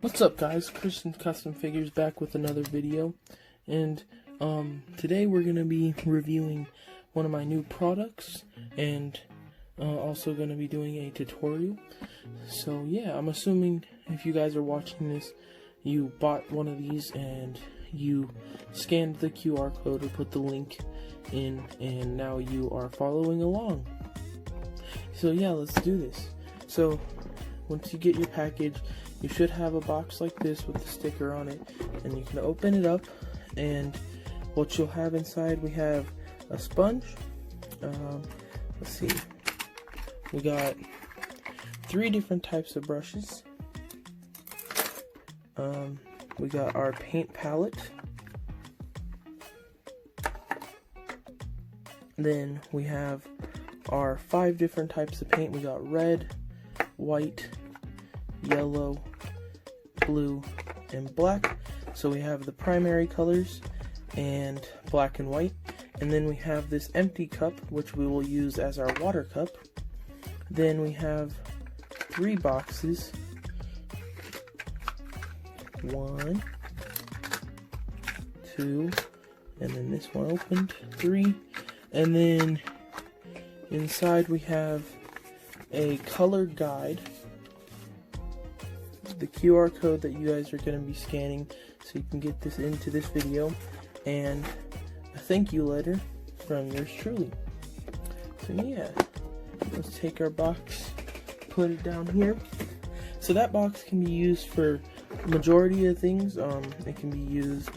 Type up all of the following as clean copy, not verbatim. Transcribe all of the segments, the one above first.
What's up, guys? Christian's Custom Figures back with another video, and today we're gonna be reviewing one of my new products and also gonna be doing a tutorial. So yeah, I'm assuming if you guys are watching this, you bought one of these and you scanned the QR code or put the link in, and now you are following along. So yeah, let's do this. So once you get your package, you should have a box like this with the sticker on it, and you can open it up, and what you'll have inside, we have a sponge. Let's see, we got 3 different types of brushes. We got our paint palette. Then we have our 5 different types of paint. We got red, white, yellow, blue, and black. So we have the primary colors and black and white, and then we have this empty cup which we will use as our water cup. Then we have 3 boxes, 1, 2, and then this one opened, 3, and then inside we have a color guide, the QR code that you guys are going to be scanning so you can get this into this video, and a thank you letter from yours truly. So yeah, let's take our box, put it down here. So that box can be used for the majority of things. It can be used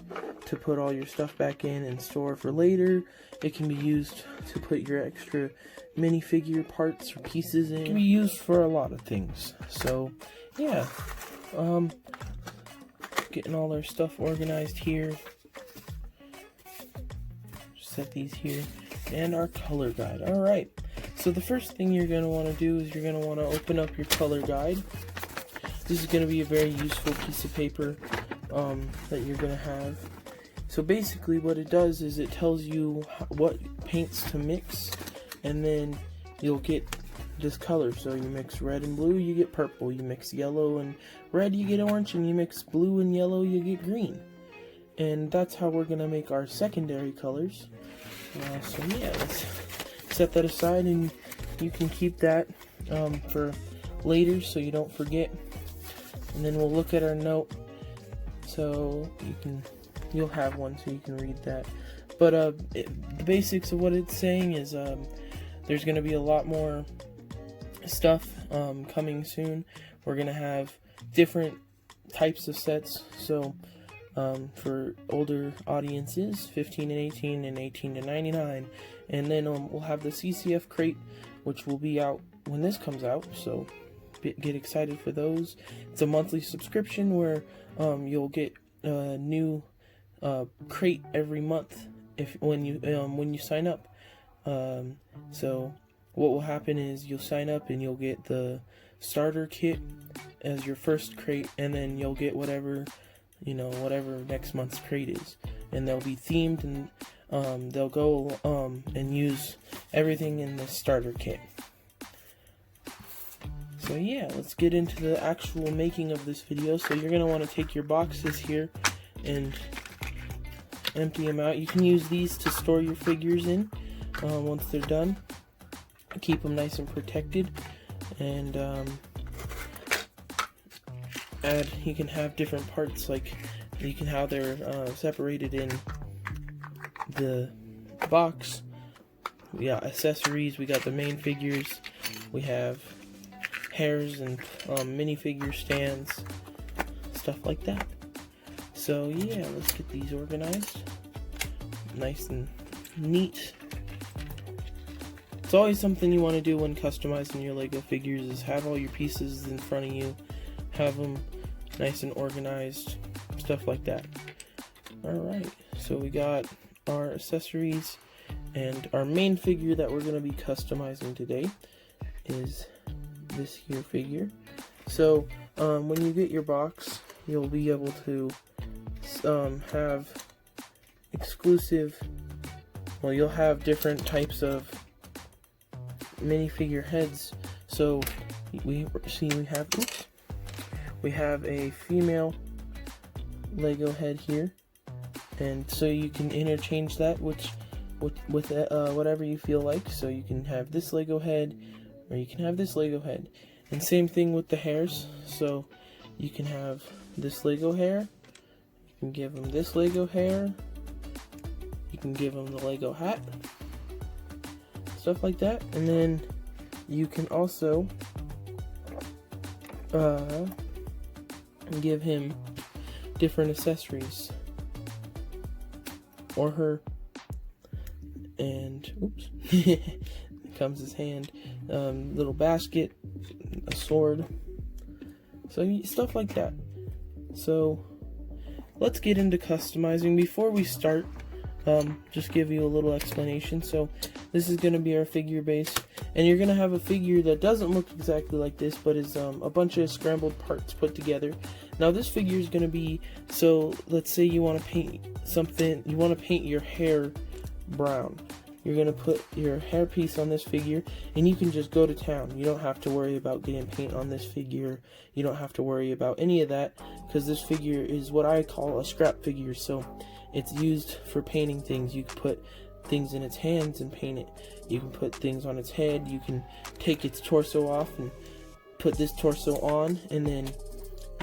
to put all your stuff back in and store for later. It can be used to put your extra minifigure parts or pieces in. It can be used for a lot of things. So yeah, getting all our stuff organized here. Set these here, and our color guide. Alright, so the first thing you're going to want to do is you're going to want to open up your color guide. This is going to be a very useful piece of paper that you're going to have. So basically what it does is it tells you what paints to mix, and then you'll get this color. So you mix red and blue, you get purple. You mix yellow and red, you get orange. And you mix blue and yellow, you get green. And that's how we're going to make our secondary colors. So yeah, let's set that aside, and you can keep that for later so you don't forget. And then we'll look at our note, so you'll have one so you can read that. But the basics of what it's saying is there's going to be a lot more stuff coming soon. We're going to have different types of sets. So for older audiences, 15 and 18 and 18 to 99, and then we'll have the CCF crate, which will be out when this comes out, so get excited for those. It's a monthly subscription where you'll get a new crate every month when you sign up. So what will happen is you'll sign up and you'll get the starter kit as your first crate, and then you'll get whatever next month's crate is, and they'll be themed, and they'll go and use everything in the starter kit. So yeah, let's get into the actual making of this video. So you're going to want to take your boxes here and empty them out. You can use these to store your figures in once they're done. Keep them nice and protected, and you can have different parts, like you can have they're separated in the box. We got accessories, we got the main figures, we have hairs and minifigure stands, stuff like that. So yeah, let's get these organized nice and neat. It's always something you want to do when customizing your LEGO figures, is have all your pieces in front of you, have them nice and organized, stuff like that. Alright, so we got our accessories, and our main figure that we're going to be customizing today is this here figure. So when you get your box, you'll be able to have exclusive, well, you'll have different types of minifigure heads. So we have we have a female Lego head here, and so you can interchange that with whatever you feel like. So you can have this Lego head, or you can have this Lego head. And same thing with the hairs. So you can have this Lego hair, you can give them this Lego hair, you can give them the Lego hat, stuff like that. And then you can also give him different accessories, or her. And oops, comes his hand, little basket, a sword, so stuff like that. So let's get into customizing. Before we start, just give you a little explanation. So this is going to be our figure base, and you're going to have a figure that doesn't look exactly like this, but is a bunch of scrambled parts put together. Now this figure is going to be, so let's say you want to paint something, you want to paint your hair brown. You're going to put your hair piece on this figure, and you can just go to town. You don't have to worry about getting paint on this figure. You don't have to worry about any of that, because this figure is what I call a scrap figure. So it's used for painting things. You can put things in its hands and paint it. You can put things on its head. You can take its torso off and put this torso on, and then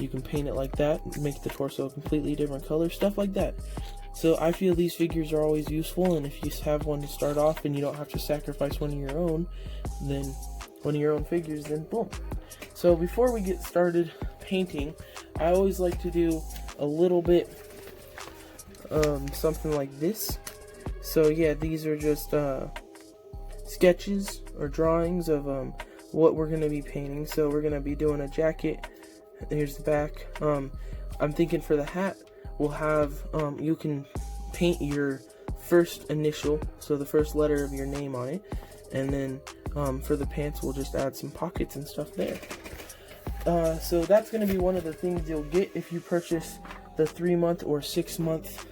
you can paint it like that and make the torso a completely different color, stuff like that. So I feel these figures are always useful, and if you have one to start off and you don't have to sacrifice one of your own, then one of your own figures, then boom. So before we get started painting, I always like to do a little bit something like this. So yeah, these are just sketches or drawings of what we're going to be painting. So we're going to be doing a jacket. Here's the back. I'm thinking for the hat, we'll have, you can paint your first initial, so the first letter of your name on it, and then for the pants, we'll just add some pockets and stuff there. So that's going to be one of the things you'll get if you purchase the 3-month or 6-month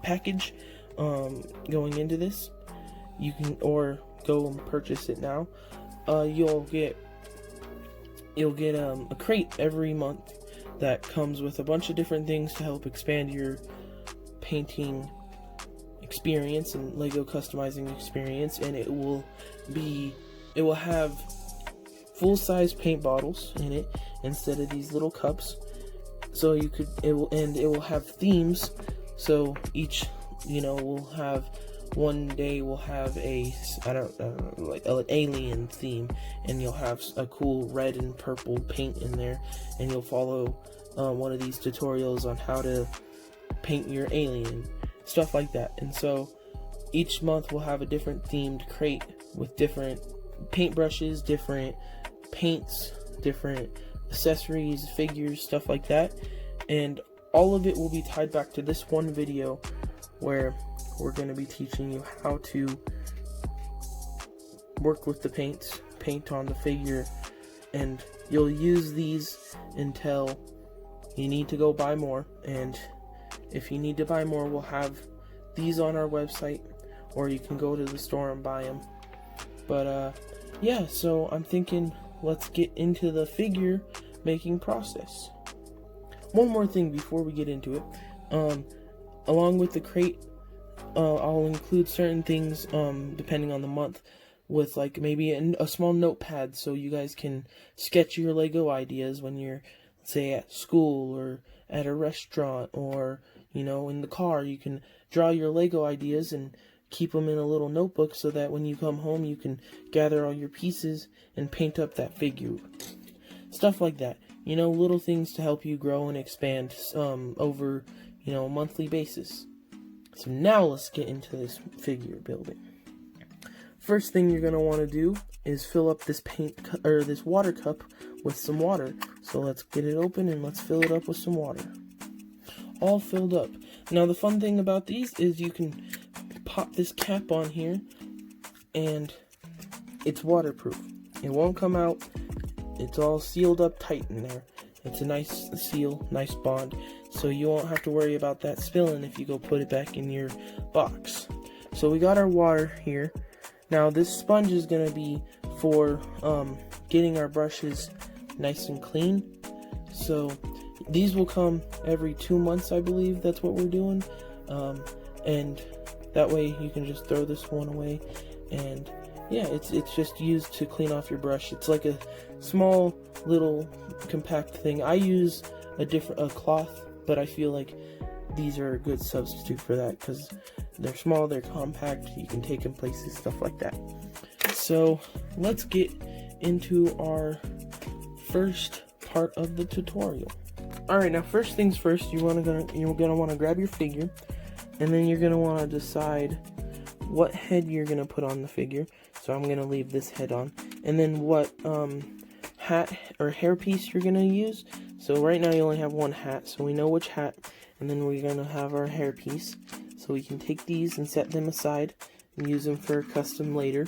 package going into this. You can, or go and purchase it now. You'll get a crate every month that comes with a bunch of different things to help expand your painting experience and Lego customizing experience, and it will have full-size paint bottles in it instead of these little cups. So it will have themes. So each, will have, one day we'll have like an alien theme, and you'll have a cool red and purple paint in there, and you'll follow one of these tutorials on how to paint your alien, stuff like that. And so each month we'll have a different themed crate with different paintbrushes, different paints, different accessories, figures, stuff like that, and all of it will be tied back to this one video where we're going to be teaching you how to work with the paints, paint on the figure, and you'll use these until you need to go buy more. And if you need to buy more, we'll have these on our website, or you can go to the store and buy them. But yeah, so I'm thinking let's get into the figure making process. One more thing before we get into it, along with the crate, I'll include certain things depending on the month, with like maybe a small notepad, so you guys can sketch your Lego ideas when you're, say, at school or at a restaurant, or in the car. You can draw your Lego ideas and keep them in a little notebook, so that when you come home you can gather all your pieces and paint up that figure. Stuff like that. Little things to help you grow and expand over, a monthly basis. So now let's get into this figure building. First thing you're going to want to do is fill up this this water cup with some water. So let's get it open and let's fill it up with some water. All filled up. Now the fun thing about these is you can pop this cap on here and it's waterproof. It won't come out. It's all sealed up tight in there. It's a nice seal, nice bond, so you won't have to worry about that spilling if you go put it back in your box. So we got our water here. Now this sponge is going to be for getting our brushes nice and clean. So these will come every 2 months, I believe. That's what we're doing. And that way you can just throw this one away. And yeah, it's just used to clean off your brush. It's like a small little compact thing. I use a cloth, but I feel like these are a good substitute for that because they're small, they're compact, you can take them places, stuff like that. So let's get into our first part of the tutorial. Alright, now first things first, you're gonna want to grab your figure, and then you're gonna want to decide what head you're gonna put on the figure. So I'm gonna leave this head on, and then what hat or hairpiece you're gonna use. So right now you only have one hat, so we know which hat, and then we're gonna have our hairpiece. So we can take these and set them aside and use them for custom later.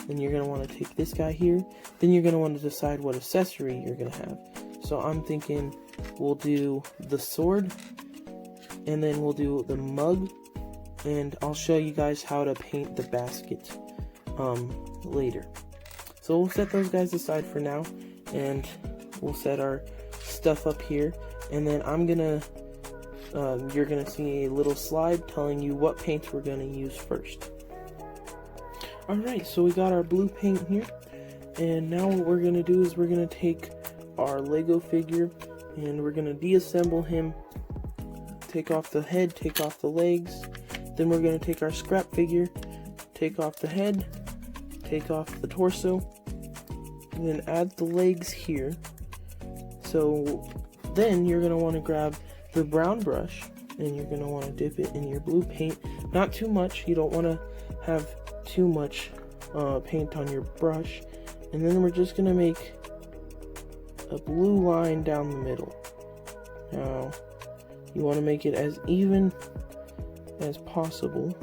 Then you're gonna want to take this guy here. Then you're gonna want to decide what accessory you're gonna have. So I'm thinking we'll do the sword, and then we'll do the mug, and I'll show you guys how to paint the basket later. So we'll set those guys aside for now, and we'll set our stuff up here, and then you're gonna see a little slide telling you what paints we're gonna use first. Alright, so we got our blue paint here, and now what we're gonna do is we're gonna take our Lego figure and we're gonna deassemble him, take off the head, take off the legs. Then we're gonna take our scrap figure, take off the head, take off the torso, and then add the legs here. So then you're gonna want to grab the brown brush and you're gonna want to dip it in your blue paint. Not too much, you don't want to have too much paint on your brush. And then we're just gonna make a blue line down the middle. Now you want to make it as even as possible,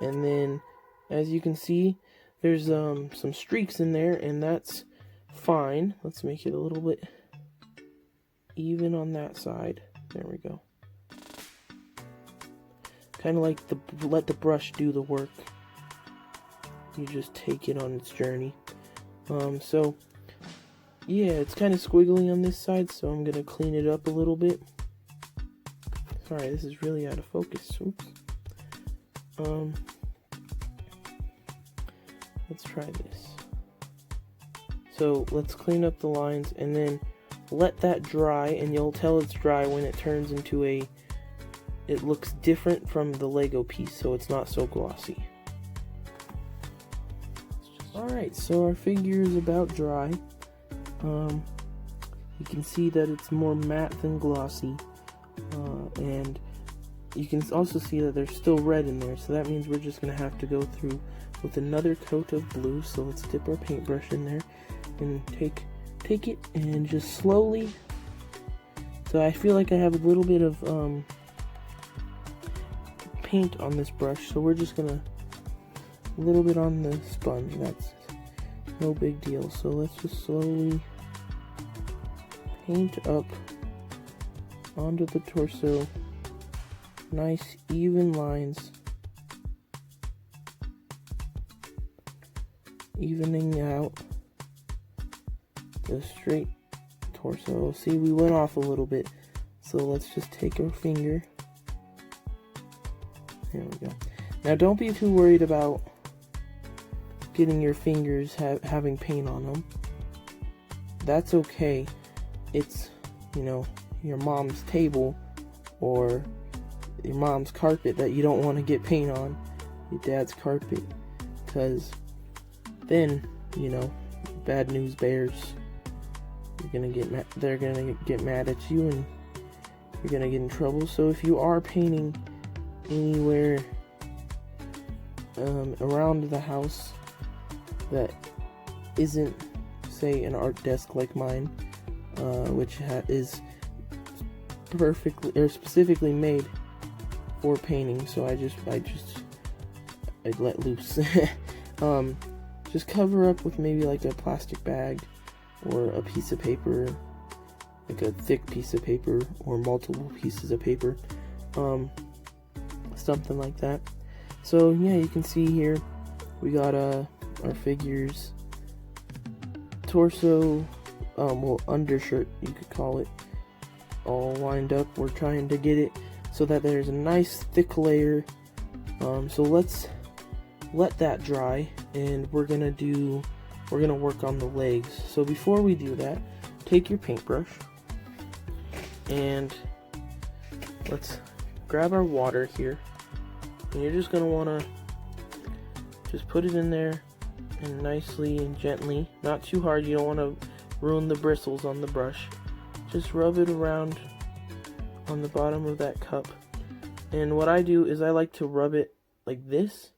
and then as you can see there's some streaks in there, and that's fine. Let's make it a little bit even on that side. There we go. Kind of like let the brush do the work. You just take it on its journey. So yeah, it's kind of squiggly on this side, so I'm gonna clean it up a little bit. Sorry, this is really out of focus. Oops. Let's try this. So let's clean up the lines and then let that dry, and you'll tell it's dry when it turns into it looks different from the Lego piece, so it's not so glossy. Alright, so our figure is about dry. You can see that it's more matte than glossy, and you can also see that there's still red in there, so that means we're just going to have to go through with another coat of blue. So let's dip our paintbrush in there and take it and just slowly. So I feel like I have a little bit of paint on this brush, so we're just gonna a little bit on the sponge. That's no big deal. So let's just slowly paint up onto the torso. Nice even lines, evening out the straight torso. See, we went off a little bit, so let's just take our finger. There we go. Now don't be too worried about getting your fingers having paint on them. That's okay. It's, you know, your mom's table or your mom's carpet that you don't want to get paint on, your dad's carpet, because then, you know, bad news bears. They're gonna get mad at you, and you're gonna get in trouble. So if you are painting anywhere around the house that isn't, say, an art desk like mine, which is perfectly or specifically made for painting, so I'd let loose. Just cover up with maybe like a plastic bag or a piece of paper, like a thick piece of paper or multiple pieces of paper, something like that. So yeah, you can see here we got our figures torso, well, undershirt, you could call it, all lined up. We're trying to get it so that there's a nice thick layer. So let's let that dry, and we're gonna work on the legs. So before we do that, take your paintbrush and let's grab our water here, and you're just gonna wanna just put it in there, and nicely and gently, not too hard, you don't want to ruin the bristles on the brush. Just rub it around on the bottom of that cup. And what I do is I like to rub it like this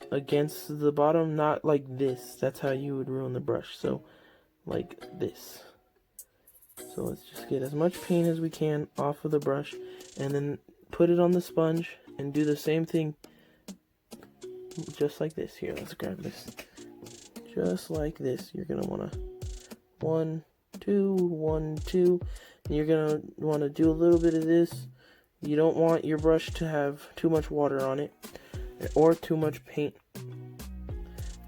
against the bottom, not like this. That's how you would ruin the brush. So like this. So let's just get as much paint as we can off of the brush, and then put it on the sponge and do the same thing just like this. Here, let's grab this. Just like this. You're gonna want to 1, 2, 1, 2. And you're gonna want to do a little bit of this. You don't want your brush to have too much water on it or too much paint.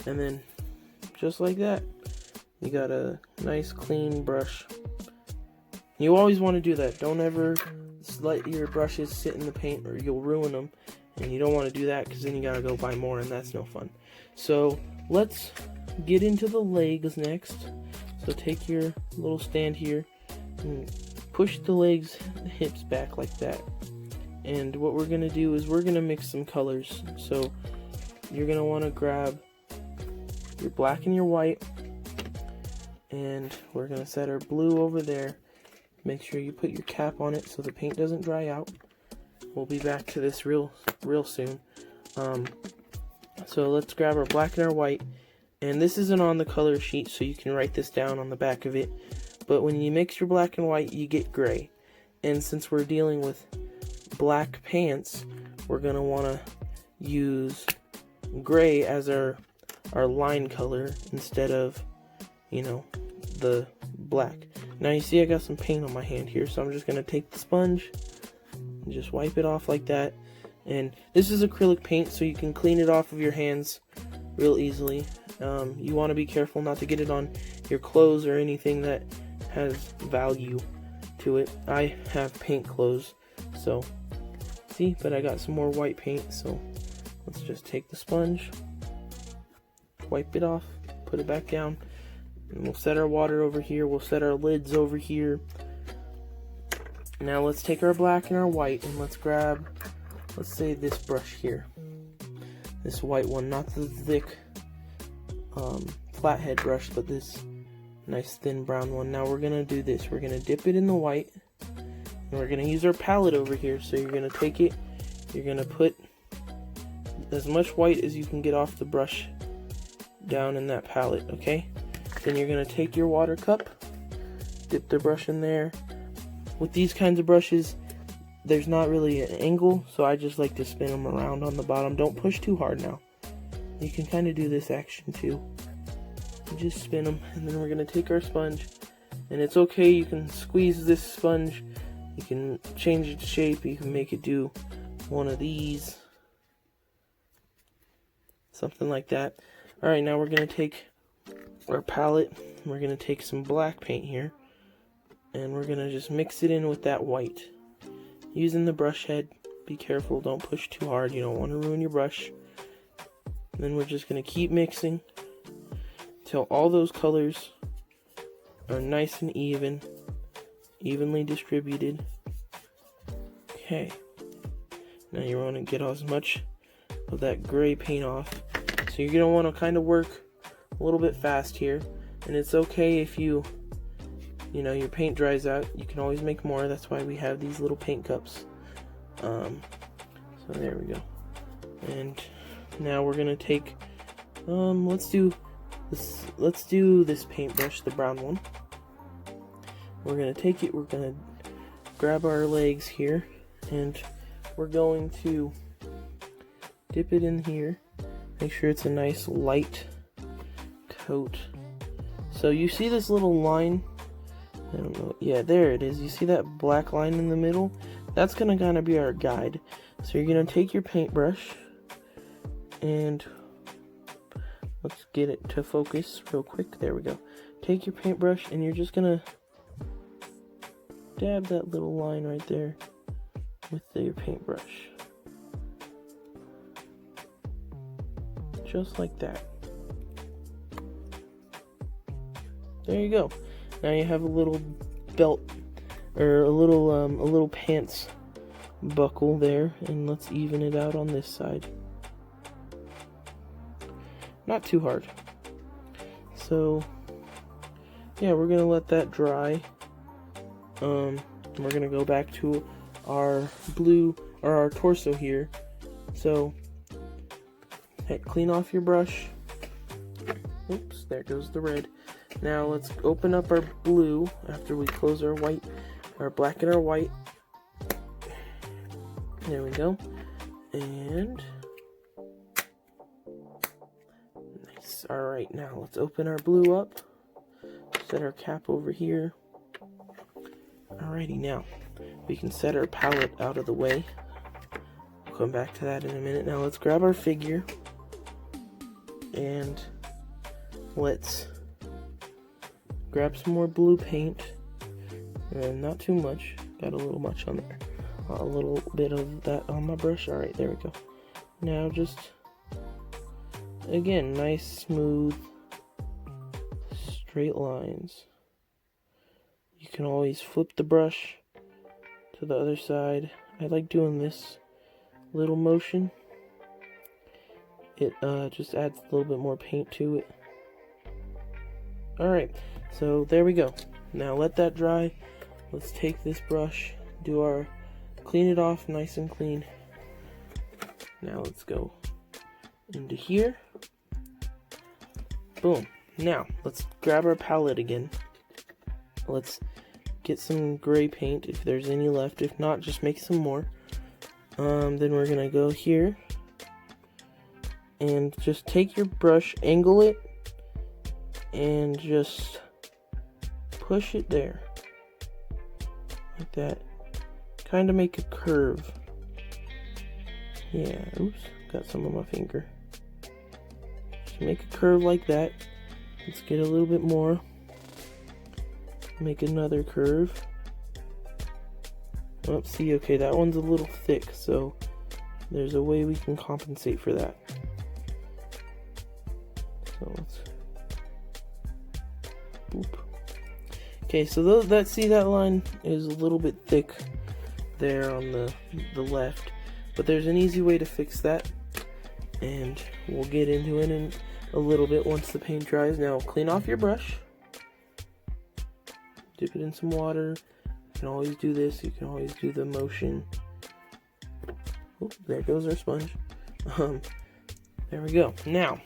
And then just like that, you got a nice clean brush. You always want to do that. Don't ever let your brushes sit in the paint or you'll ruin them. And you don't want to do that, because then you gotta go buy more, and that's no fun. So let's get into the legs next. So take your little stand here and push the legs, the hips back like that. And what we're gonna do is we're gonna mix some colors. So you're gonna want to grab your black and your white, and we're gonna set our blue over there. Make sure you put your cap on it so the paint doesn't dry out. We'll be back to this real soon. So let's grab our black and our white, and this isn't on the color sheet, so you can write this down on the back of it. But when you mix your black and white, you get gray. And since we're dealing with black pants, we're gonna want to use gray as our line color instead of, you know, the black. Now you see I got some paint on my hand here, so I'm just gonna take the sponge and just wipe it off like that. And this is acrylic paint, so you can clean it off of your hands real easily. You want to be careful not to get it on your clothes or anything that has value to it. I have paint clothes, so see, but I got some more white paint, so let's just take the sponge, wipe it off, put it back down, and we'll set our water over here. We'll set our lids over here. Now let's take our black and our white, and let's grab, let's say this brush here, this white one, not the thick flathead brush, but this nice thin brown one. Now we're gonna do this. We're gonna dip it in the white, and we're gonna use our palette over here. So you're gonna take it, you're gonna put as much white as you can get off the brush down in that palette, okay? Then you're gonna take your water cup, dip the brush in there. With these kinds of brushes, there's not really an angle, so I just like to spin them around on the bottom. Don't push too hard now. You can kind of do this action too. You just spin them, and then we're going to take our sponge, and it's okay, you can squeeze this sponge, you can change its shape, you can make it do one of these, something like that. Alright, now we're going to take our palette, we're going to take some black paint here, and we're going to just mix it in with that white. Using the brush head, be careful, don't push too hard, you don't want to ruin your brush. And then we're just going to keep mixing till all those colors are nice and evenly distributed. Okay, now you want to get as much of that gray paint off. So you're going to want to kind of work a little bit fast here, and it's okay if you know, your paint dries out. You can always make more. That's why we have these little paint cups. So there we go. And now we're gonna take, let's do this paintbrush, the brown one. We're gonna take it. We're gonna grab our legs here, and we're going to dip it in here. Make sure it's a nice light coat. So you see this little line? I don't know. Yeah, there it is. You see that black line in the middle? That's gonna kind of be our guide. So you're gonna take your paintbrush, and let's get it to focus real quick. There we go. take your paintbrush and you're just gonna dab that little line right there with your paintbrush. Just like that. There you go. Now you have a little belt, or a little pants buckle there, and let's even it out on this side. Not too hard. So yeah, we're gonna let that dry. We're gonna go back to our blue, or our torso here. So hey, clean off your brush. Oops, there goes the red. Now let's open up our blue after we close our white, our black and our white. There we go. And nice. Alright, now let's open our blue up. Set our cap over here. Alrighty, now we can set our palette out of the way. We'll come back to that in a minute. Now let's grab our figure and let's grab some more blue paint, and not too much. Got a little much on there. A little bit of that on my brush. Alright, there we go. Now just, again, nice, smooth, straight lines. You can always flip the brush to the other side. I like doing this little motion. It just adds a little bit more paint to it. Alright, so there we go. Now let that dry. Let's take this brush, clean it off nice and clean. Now let's go into here. Boom. Now let's grab our palette again. Let's get some gray paint if there's any left. If not, just make some more. Then we're gonna go here and just take your brush, angle it, and just push it there like that. Kind of make a curve. Yeah, oops, got some on my finger. Just make a curve like that. Let's get a little bit more. Make another curve. Oh, see, okay, that one's a little thick, so there's a way we can compensate for that. So let's, boop. Okay, so that line is a little bit thick there on the left, but there's an easy way to fix that, and we'll get into it in a little bit once the paint dries. Now clean off your brush, dip it in some water. You can always do this, you can always do the motion. Oh, there goes our sponge. There we go. Now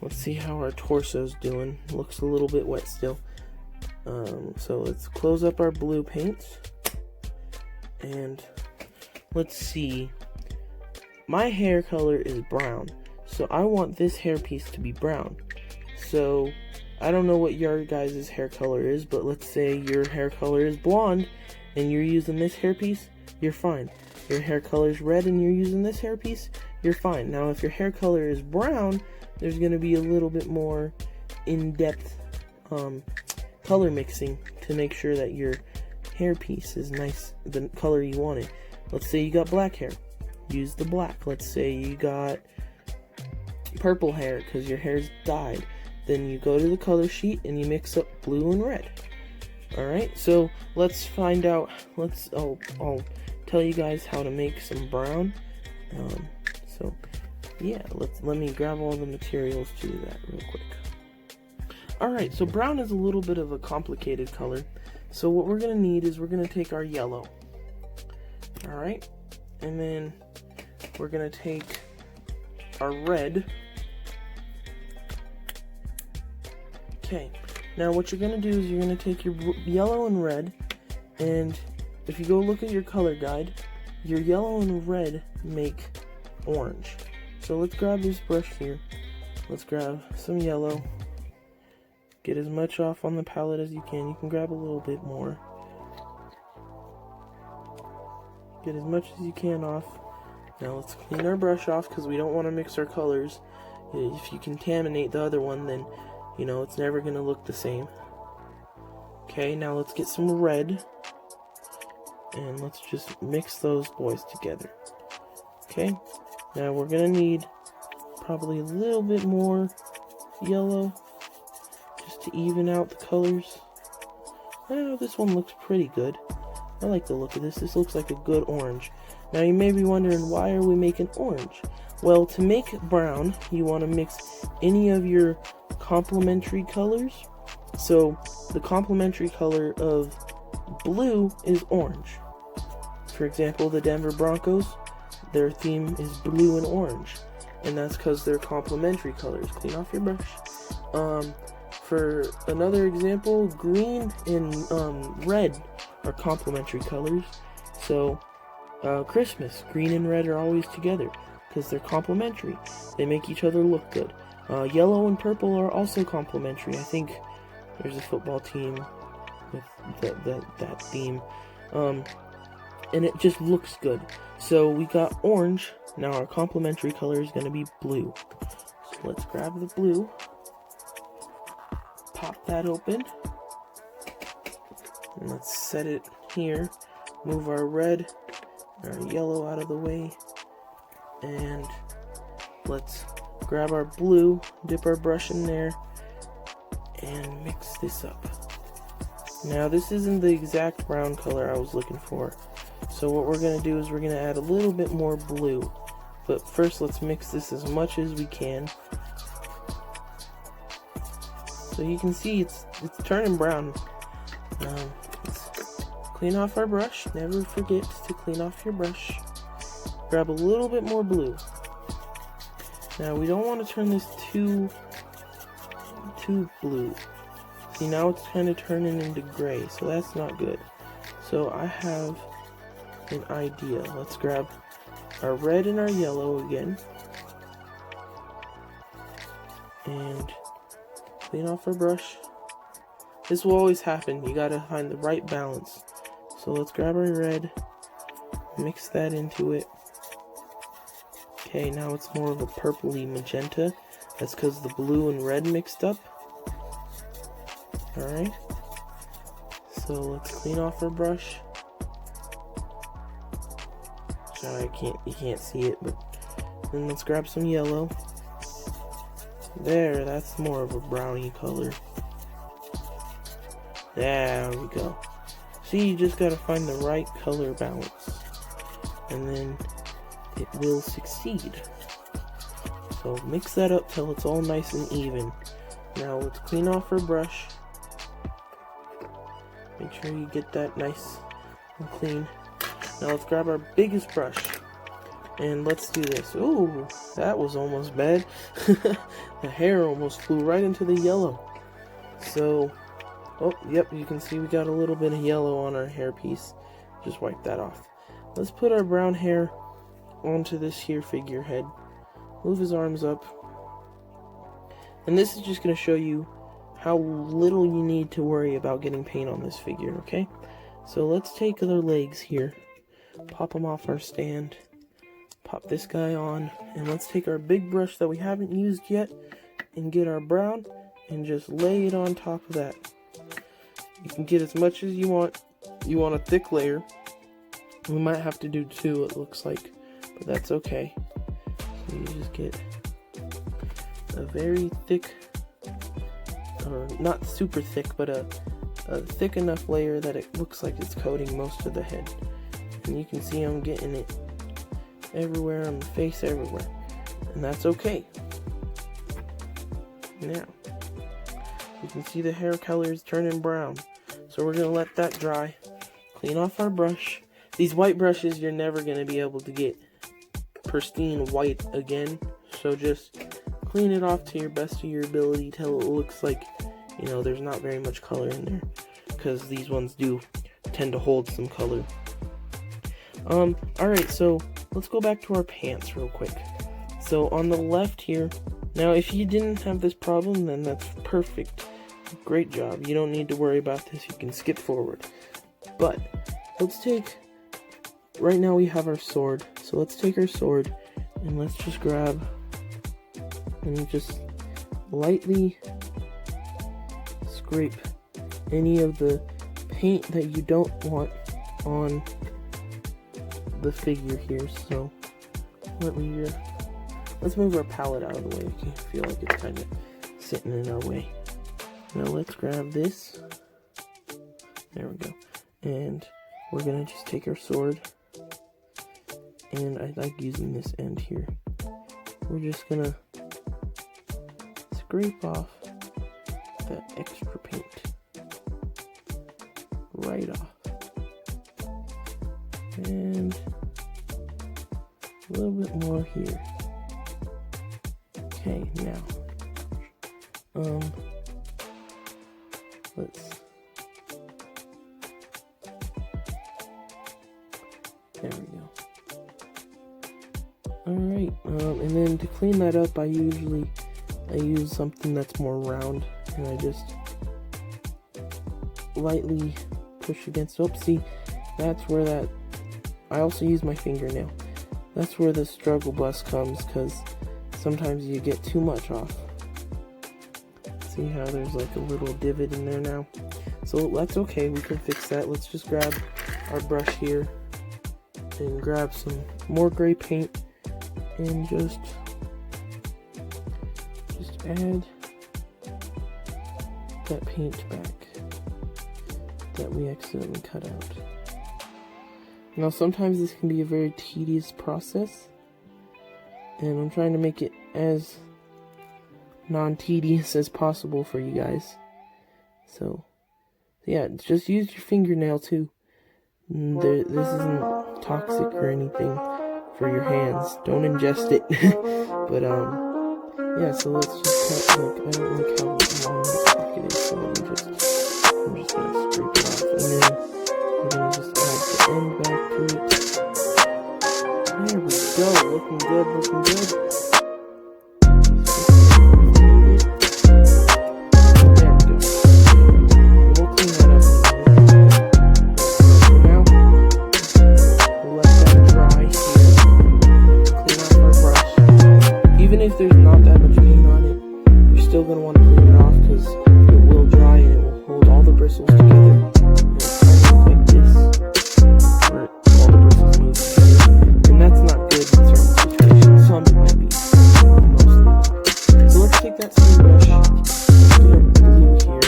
let's see how our torso's doing. Looks a little bit wet still. So let's close up our blue paints, and let's see. My hair color is brown, so I want this hairpiece to be brown. So I don't know what your guys' hair color is, but let's say your hair color is blonde and you're using this hairpiece, you're fine. Your hair color is red and you're using this hairpiece, you're fine. Now if your hair color is brown, there's going to be a little bit more in-depth color mixing to make sure that your hairpiece is nice, the color you want it. Let's say you got black hair, use the black. Let's say you got purple hair because your hair's dyed. Then you go to the color sheet and you mix up blue and red. Alright, so let's find out. I'll tell you guys how to make some brown. So yeah, let me grab all the materials to do that real quick. Alright, so brown is a little bit of a complicated color. So what we're gonna need is we're gonna take our yellow. Alright, and then we're gonna take our red. Okay, now what you're going to do is you're going to take your yellow and red, and if you go look at your color guide, your yellow and red make orange. So let's grab this brush here. Let's grab some yellow. Get as much off on the palette as you can. You can grab a little bit more. Get as much as you can off. Now let's clean our brush off because we don't want to mix our colors. If you contaminate the other one, then You know, it's never gonna look the same. Okay, now let's get some red. And let's just mix those boys together. Okay, now we're gonna need probably a little bit more yellow just to even out the colors. I don't know, this one looks pretty good. I like the look of this. This looks like a good orange. Now you may be wondering, why are we making orange? Well, to make brown, you want to mix any of your complementary colors. So the complementary color of blue is orange. For example, the Denver Broncos, their theme is blue and orange, and that's because they're complementary colors. Clean off your brush. For another example, green and red are complementary colors. So Christmas, green and red are always together because they're complementary. They make each other look good. Yellow and purple are also complementary. I think there's a football team with that theme. And it just looks good. So we got orange. Now our complementary color is going to be blue. So let's grab the blue. Pop that open. And let's set it here. Move our red and our yellow out of the way. And let's grab our blue, dip our brush in there, and mix this up. Now this isn't the exact brown color I was looking for. So what we're going to do is we're going to add a little bit more blue. But first let's mix this as much as we can. So you can see it's turning brown. Let's clean off our brush. Never forget to clean off your brush. Grab a little bit more blue. Now we don't want to turn this too blue. See, now it's kind of turning into gray, so that's not good. So I have an idea. Let's grab our red and our yellow again. And clean off our brush. This will always happen. You gotta find the right balance. So let's grab our red, mix that into it. Okay, now it's more of a purpley magenta. That's because the blue and red mixed up. Alright. So let's clean off our brush. Sorry, you can't see it, but then let's grab some yellow. There, that's more of a brownie color. There we go. See, you just gotta find the right color balance, and then it will succeed. So mix that up till it's all nice and even. Now let's clean off our brush. Make sure you get that nice and clean. Now let's grab our biggest brush and let's do this. Ooh, that was almost bad. The hair almost flew right into the yellow. So, oh, yep, you can see we got a little bit of yellow on our hair piece. Just wipe that off. Let's put our brown hair onto this here figurehead. Move his arms up. And this is just going to show you how little you need to worry about getting paint on this figure, okay? So let's take their legs here, pop them off our stand, pop this guy on, and let's take our big brush that we haven't used yet and get our brown and just lay it on top of that. You can get as much as you want. You want a thick layer. We might have to do two, it looks like, but that's okay. So you just get a very thick, or not super thick, but a thick enough layer that it looks like it's coating most of the head. And you can see I'm getting it everywhere on the face, everywhere. And that's okay. Now, you can see the hair color is turning brown. So we're going to let that dry. Clean off our brush. These white brushes, you're never going to be able to get pristine white again. So just clean it off to your best of your ability till it looks like, you know, there's not very much color in there. Because these ones do tend to hold some color. Alright, so let's go back to our pants real quick. So on the left here, now if you didn't have this problem, then that's perfect. Great job. You don't need to worry about this. You can skip forward. But let's take, right now we have our sword. So let's take our sword and let's just grab and just lightly scrape any of the paint that you don't want on the figure here. So let's move our palette out of the way. I feel like it's kind of sitting in our way. Now let's grab this. There we go. And we're gonna just take our sword, and I like using this end here. We're just gonna scrape off that extra paint right off, and a little bit more here. Okay, now there we go. Alright, and then to clean that up, I use something that's more round, and I just lightly push against. Oh, see, that's where that. I also use my fingernail. That's where the struggle bus comes, because sometimes you get too much off. See how there's like a little divot in there now? So that's okay, we can fix that. Let's just grab our brush here and grab some more gray paint and just add that paint back that we accidentally cut out. Now sometimes this can be a very tedious process, and I'm trying to make it as non-tedious as possible for you guys. So yeah, just use your fingernail too. This isn't toxic or anything for your hands. Don't ingest it. But yeah, so let's just cut. Look, I don't like how long this pocket is, so I'm just gonna scrape it off, and then we're gonna just add the end back to it. There we go. Looking good. Looking good. If there's not that much paint on it, you're still going to want to clean it off, because it will dry and it will hold all the bristles together. And it's kind of like this, where all the bristles move together. And that's not good in certain situations. Some it might be, but mostly not. So let's take that same brush, let's get a blue here.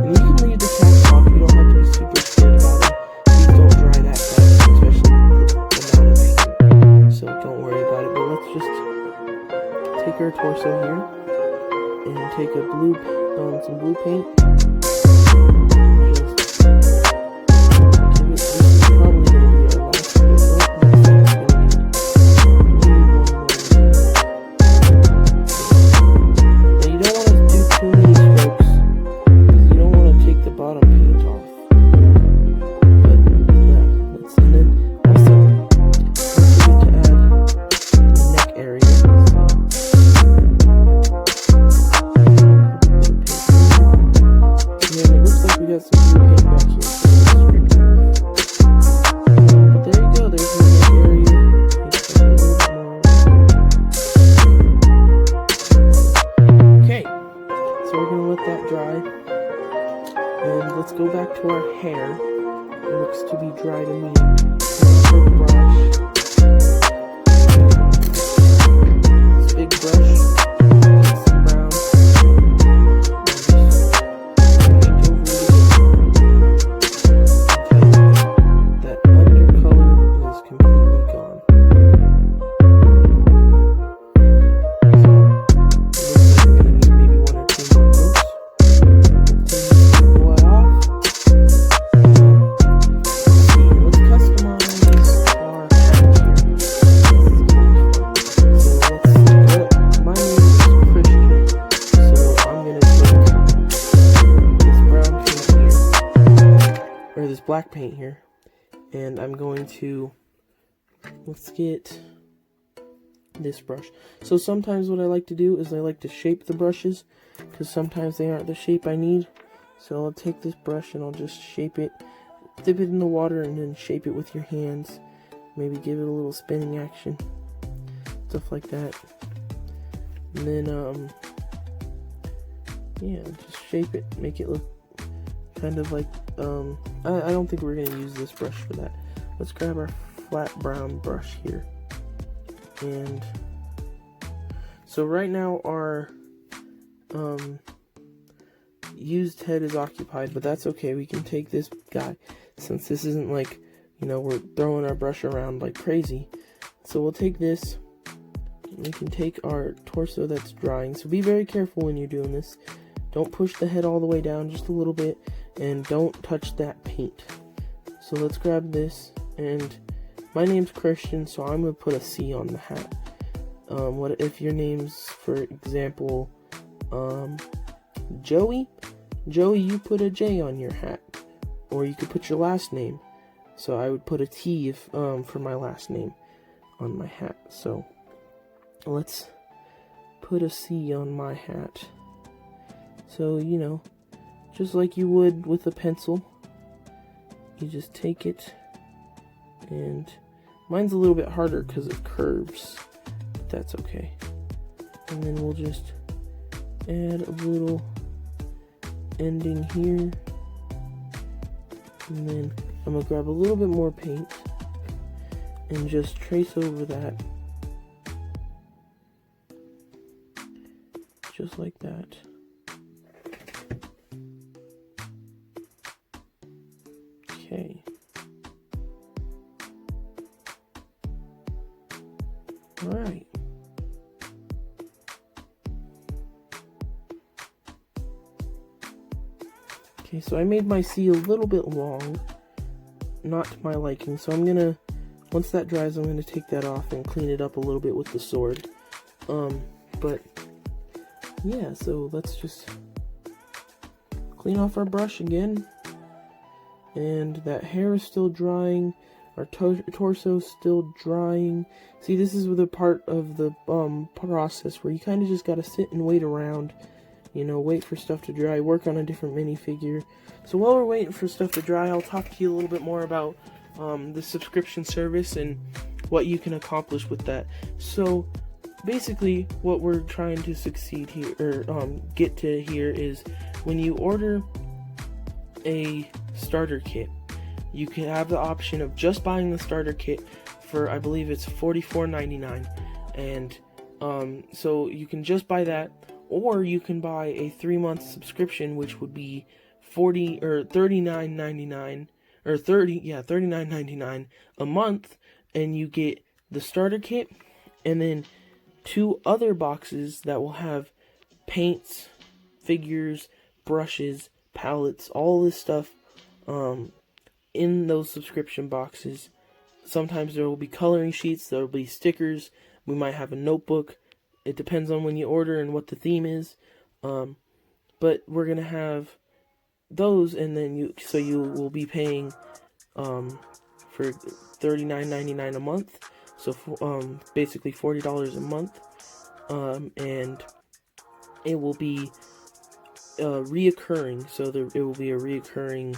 And you can leave the caps off, you don't have to be super scared about it. Please don't dry that fast, especially with the amount of paint. So don't worry about it, but let's just take our torso here and take a blue, some blue paint. Just give it. This is probably going to be our last bit. Now you don't want to do too many strokes, because you don't want to take the bottom paint off. But yeah, and then also don't forget to add the neck area. We got some blue paint back here, so let's scrape it off. But there you go, there's the neck area. It's a little more. Okay, so we're going to let that dry. And let's go back to our hair. It looks to be dry to me. Take a brush. This big brush. Get some brown. Black paint here, and I'm going to, let's get this brush. So sometimes what I like to do is I like to shape the brushes, because sometimes they aren't the shape I need. So I'll take this brush and I'll just shape it, dip it in the water, and then shape it with your hands. Maybe give it a little spinning action, stuff like that. And then yeah, just shape it, make it look kind of like, I don't think we're going to use this brush for that. Let's grab our flat brown brush here. And so right now our used head is occupied, but that's okay. We can take this guy, since this isn't like, you know, we're throwing our brush around like crazy. So we'll take this, we can take our torso that's drying. So be very careful when you're doing this. Don't push the head all the way down, just a little bit, and don't touch that paint. So let's grab this, and my name's Christian, so I'm going to put a C on the hat. What if your name's, for example, Joey? Joey, you put a J on your hat. Or you could put your last name. So I would put a T if, for my last name on my hat. So let's put a C on my hat. So, you know, just like you would with a pencil, you just take it, and mine's a little bit harder because it curves, but that's okay. And then we'll just add a little ending here, and then I'm going to grab a little bit more paint and just trace over that, just like that. Okay. Alright. Okay, so I made my C a little bit long, not to my liking, so I'm gonna, once that dries, I'm gonna take that off and clean it up a little bit with the sword. But yeah, so let's just clean off our brush again. And that hair is still drying, our torso is still drying. See, this is the part of the process where you kind of just gotta sit and wait around, you know, wait for stuff to dry, work on a different minifigure. So while we're waiting for stuff to dry, I'll talk to you a little bit more about the subscription service and what you can accomplish with that. So basically, what we're trying to succeed here, or get to here, is when you order a starter kit, you can have the option of just buying the starter kit for, I believe it's $44.99, and so you can just buy that, or you can buy a 3-month subscription, which would be $39.99 or $39.99 a month, and you get the starter kit and then 2 other boxes that will have paints, figures, brushes, palettes, all this stuff in those subscription boxes. Sometimes there will be coloring sheets, there will be stickers, we might have a notebook. It depends on when you order and what the theme is. But we're gonna have those, and then you will be paying for $39.99 a month. So basically $40 a month, and it will be reoccurring. So it will be a reoccurring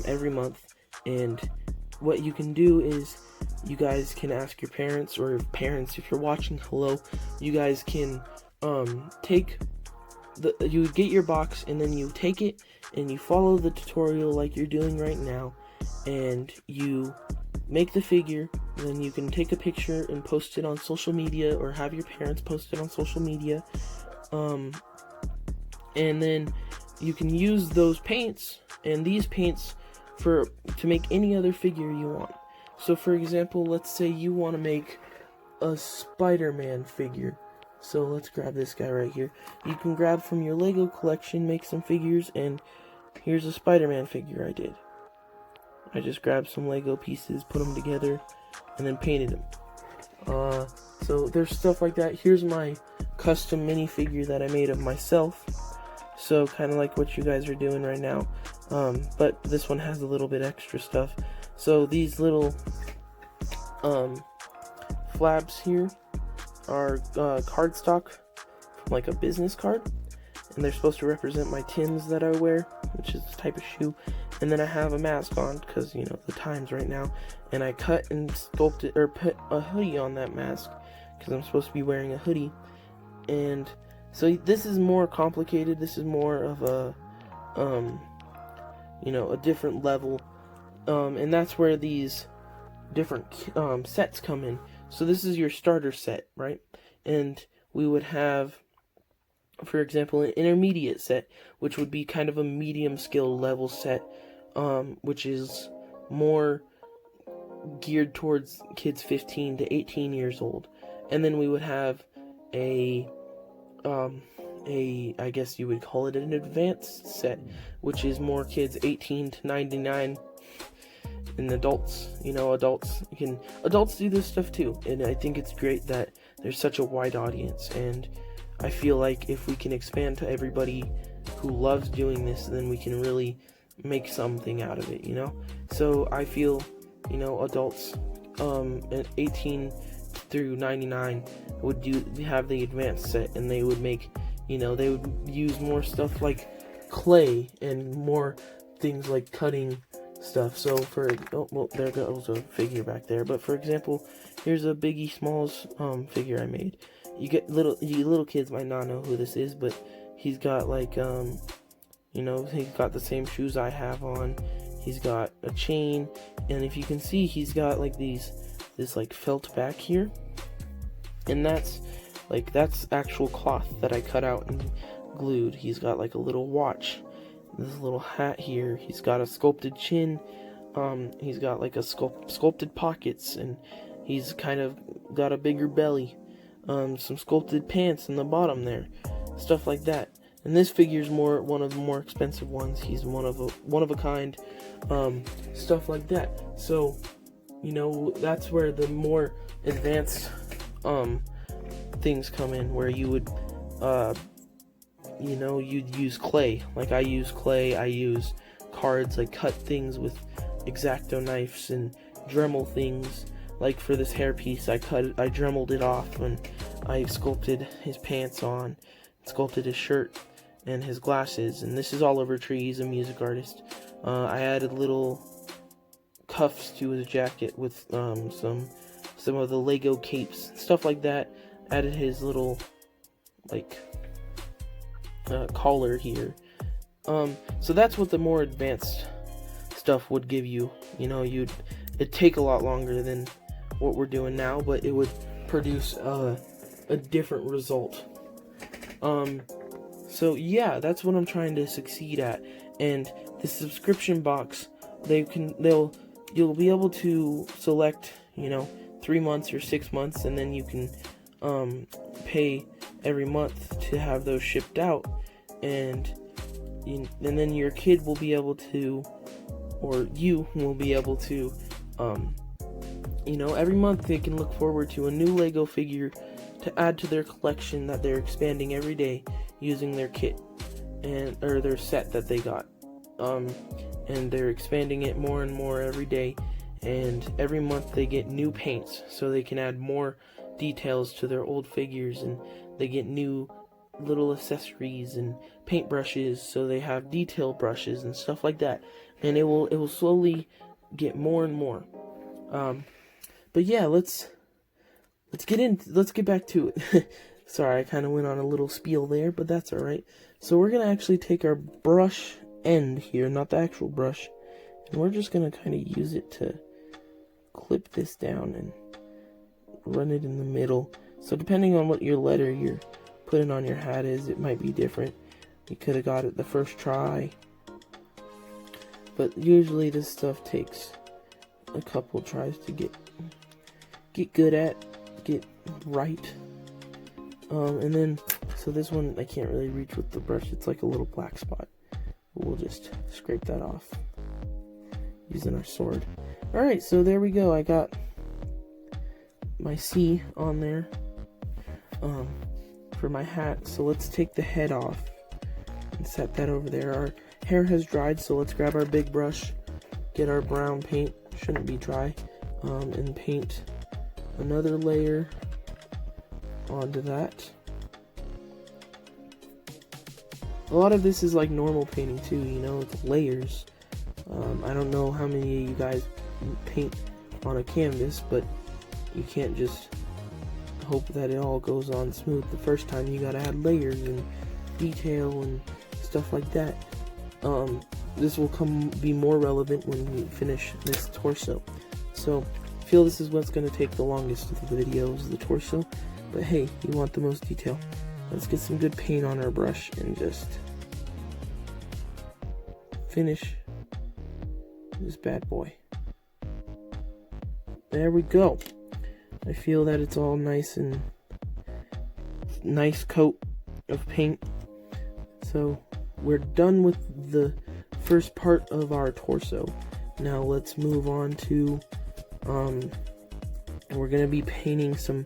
every month. And what you can do is, you guys can ask your parents, or parents, if you're watching, hello, you guys can you get your box, and then you take it and you follow the tutorial like you're doing right now, and you make the figure. Then you can take a picture and post it on social media, or have your parents post it on social media, and then you can use those paints and these paints to make any other figure you want. So for example, let's say you want to make a Spider-Man figure. So let's grab this guy right here. You can grab from your LEGO collection, make some figures, and here's a Spider-Man figure I did. I just grabbed some LEGO pieces, put them together, and then painted them. So there's stuff like that. Here's my custom minifigure that I made of myself. So kind of like what you guys are doing right now. But this one has a little bit extra stuff. So these little flabs here are cardstock from like a business card, and they're supposed to represent my Tims that I wear, which is this type of shoe. And then I have a mask on because, you know, the times right now, and I cut and sculpted, or put a hoodie on that mask because I'm supposed to be wearing a hoodie. And So this is more complicated. This is more of a, you know, a different level, and that's where these different sets come in. So this is your starter set, right? And we would have, for example, an intermediate set, which would be kind of a medium skill level set, which is more geared towards kids 15 to 18 years old. And then we would have I guess you would call it an advanced set, which is more kids 18 to 99, and adults, you know, adults do this stuff too. And I think it's great that there's such a wide audience, and I feel like if we can expand to everybody who loves doing this, then we can really make something out of it, you know. So I feel, you know, adults at 18 through 99 would have the advanced set, and they would make, you know, they would use more stuff like clay and more things like cutting stuff. So for, oh, well, there goes a figure back there. But for example, here's a Biggie Smalls figure I made. You little kids might not know who this is, but he's got like, you know, he's got the same shoes I have on. He's got a chain, and if you can see, he's got like this like felt back here, and that's actual cloth that I cut out and glued. He's got like a little watch, this little hat here. He's got a sculpted chin. He's got like a sculpted pockets, and he's kind of got a bigger belly. Some sculpted pants in the bottom there, stuff like that. And this figure's one of the more expensive ones. He's one of a kind, stuff like that. So, you know, that's where the more advanced things come in, where you would, you know, you'd use clay. Like I use clay. I use cards. I cut things with X-Acto knives and Dremel things. Like for this hairpiece, I dremeled it off, and I sculpted his pants on, sculpted his shirt and his glasses. And this is Oliver Tree. He's a music artist. I added little cuffs to his jacket with some of the Lego capes, stuff like that. Added his little like collar here. So that's what the more advanced stuff would give you. You know, it'd take a lot longer than what we're doing now, but it would produce a different result. So yeah, that's what I'm trying to succeed at. And the subscription box, you'll be able to select, you know, 3 months or 6 months, and then you can pay every month to have those shipped out, and then your kid will be able to, or you will be able to, you know, every month they can look forward to a new Lego figure to add to their collection that they're expanding every day using their kit or their set that they got. And they're expanding it more and more every day, and every month they get new paints so they can add more details to their old figures, and they get new little accessories and paintbrushes, so they have detail brushes and stuff like that, and it will slowly get more and more. But yeah, let's get back to it. Sorry, I kind of went on a little spiel there, but that's alright. So we're gonna actually take our brush end here, not the actual brush, and we're just gonna kind of use it to clip this down and run it in the middle. So depending on what your letter you're putting on your hat is, it might be different. You could have got it the first try, but usually this stuff takes a couple tries to get good at, get right. And then, so this one I can't really reach with the brush. It's like a little black spot. We'll just scrape that off using our sword. Alright, so there we go. I got my C on there for my hat. So let's take the head off and set that over there. Our hair has dried, so let's grab our big brush, get our brown paint, shouldn't be dry, and paint another layer onto that. A lot of this is like normal painting too, you know, it's layers. I don't know how many of you guys paint on a canvas, but you can't just hope that it all goes on smooth the first time. You gotta add layers and detail and stuff like that. This will be more relevant when we finish this torso. So I feel this is what's gonna take the longest of the videos, the torso. But hey, you want the most detail. Let's get some good paint on our brush and just finish this bad boy. There we go. I feel that it's all nice coat of paint. So we're done with the first part of our torso. Now let's move on to we're gonna be painting some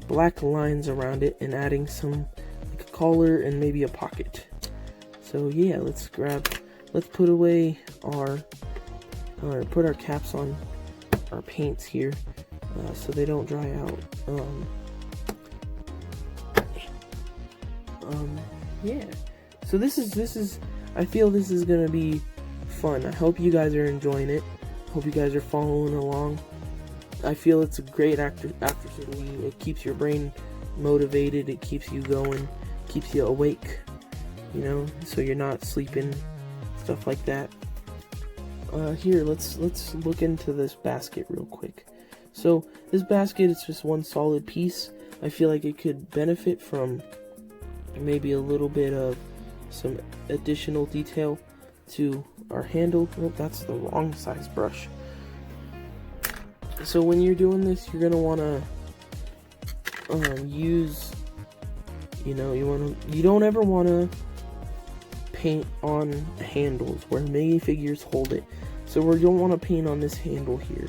black lines around it and adding some like a collar and maybe a pocket. So yeah, let's put away put our caps on our paints here so they don't dry out. Yeah, so this is I feel this is gonna be fun. I hope you guys are enjoying it. Hope you guys are following along. I feel it's a great activity. It keeps your brain motivated, it keeps you going, keeps you awake, you know, so you're not sleeping, stuff like that. Here, let's look into this basket real quick. So this basket is just one solid piece. I feel like it could benefit from maybe a little bit of some additional detail to our handle. Oh, that's the wrong size brush. So when you're doing this, you're gonna want to use, you don't ever want to paint on handles where minifigures hold it. So we don't want to paint on this handle here.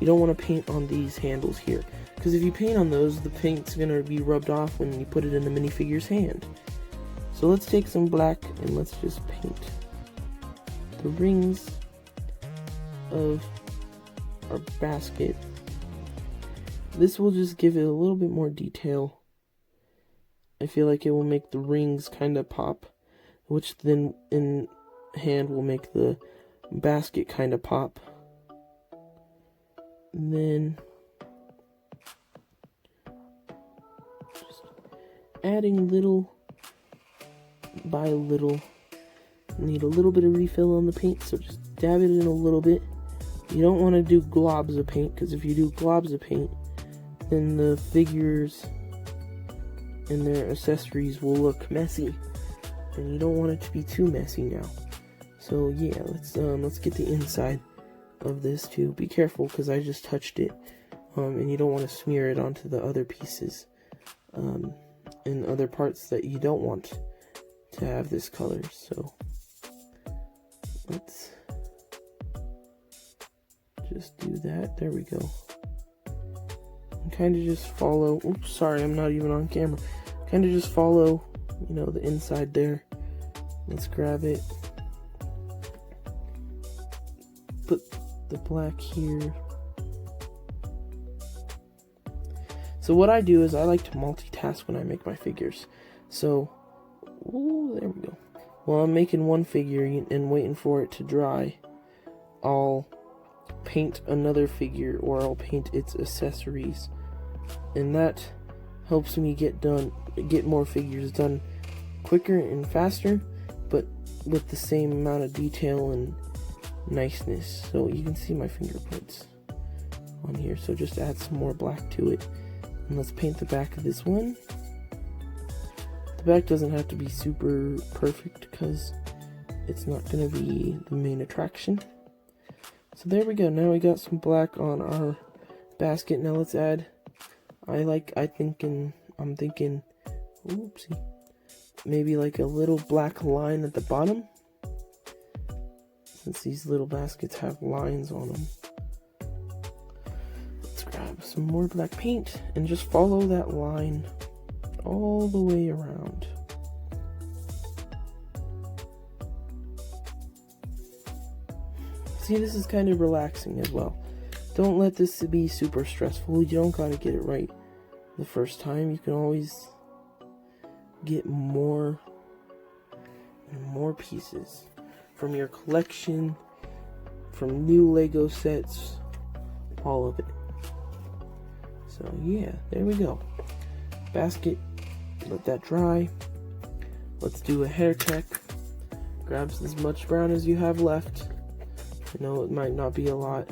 You don't want to paint on these handles here, because if you paint on those, the paint's gonna be rubbed off when you put it in the minifigure's hand. So let's take some black and let's just paint the rings of our basket. This will just give it a little bit more detail. I feel like it will make the rings kind of pop, which then in hand will make the basket kind of pop. And then just adding little by little. Need a little bit of refill on the paint, so just dab it in a little bit. You don't want to do globs of paint, because if you do globs of paint, then the figures and their accessories will look messy, and you don't want it to be too messy now. So yeah, let's get the inside of this too. Be careful, because I just touched it, and you don't want to smear it onto the other pieces and other parts that you don't want to have this color. So let's just do that. There we go. And kind of just follow. Oops, sorry, I'm not even on camera. Kind of just follow, the inside there. Let's grab it. Put the black here. So what I do is I like to multitask when I make my figures. So, ooh, there we go. While I'm making one figure and waiting for it to dry, I'll paint another figure, or I'll paint its accessories, and that helps me get more figures done quicker and faster, but with the same amount of detail and niceness. So you can see my fingerprints on here, so just add some more black to it. And let's paint the back of this one. The back doesn't have to be super perfect because it's not going to be the main attraction. So there we go. Now we got some black on our basket. Now let's add, I'm thinking, oopsie, maybe like a little black line at the bottom, since these little baskets have lines on them. Let's grab some more black paint and just follow that line all the way around. See, this is kind of relaxing as well. Don't let this be super stressful. You don't gotta get it right the first time. You can always get more and more pieces from your collection, from new LEGO sets, all of it. So yeah, there we go. Basket, let that dry. Let's do a hair check. Grab as much brown as you have left. I know it might not be a lot.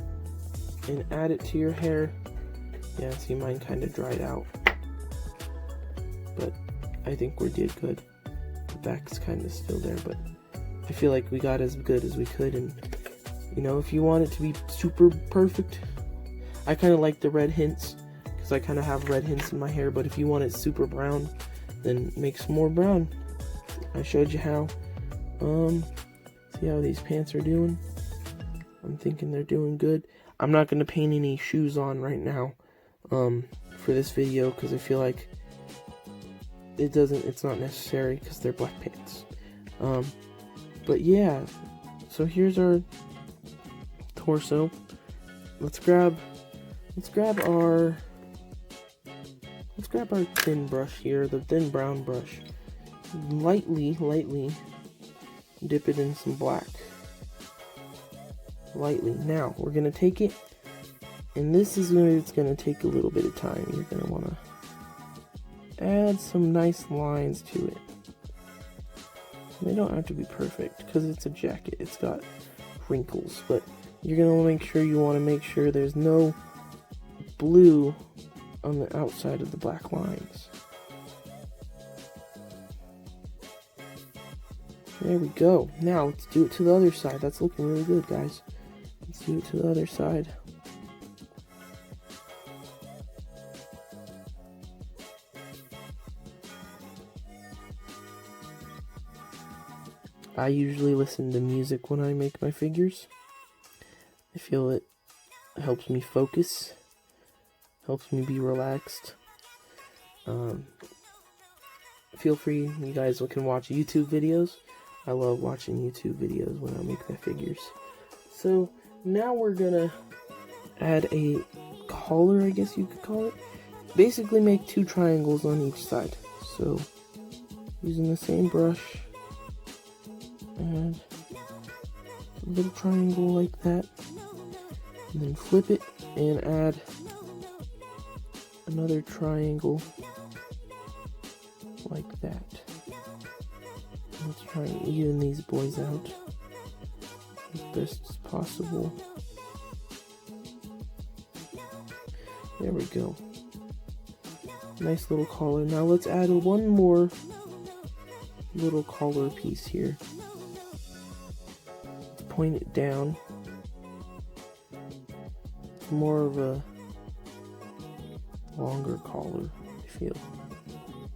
And add it to your hair. Yeah, see, mine kind of dried out. But I think we did good. The back's kind of still there, but I feel like we got as good as we could. And, you know, if you want it to be super perfect, I kind of like the red hints, because I kind of have red hints in my hair. But if you want it super brown, then make some more brown. I showed you how. See how these pants are doing? I'm thinking they're doing good. I'm not going to paint any shoes on right now for this video, because I feel like it's not necessary, because they're black pants. But yeah, so here's our torso. Let's grab our thin brush here, the thin brown brush. Lightly dip it in some black. Lightly. Now we're gonna take it, and this is where it's gonna take a little bit of time. You're gonna wanna add some nice lines to it. They don't have to be perfect, because it's a jacket. It's got wrinkles, but you're gonna make sure there's no blue on the outside of the black lines. There we go. Now let's do it to the other side. That's looking really good, guys. Let's do it to the other side. I usually listen to music when I make my figures. I feel it helps me focus, helps me be relaxed. Feel free, you guys can watch YouTube videos. I love watching YouTube videos when I make my figures. So now we're gonna add a collar, I guess you could call it. Basically make 2 triangles on each side. So using the same brush, add a little triangle like that, and then flip it and add another triangle like that. Let's try and even these boys out as best as possible. There we go. Nice little collar. Now let's add one more little collar piece here. Let's point it down. It's more of a longer collar, I feel.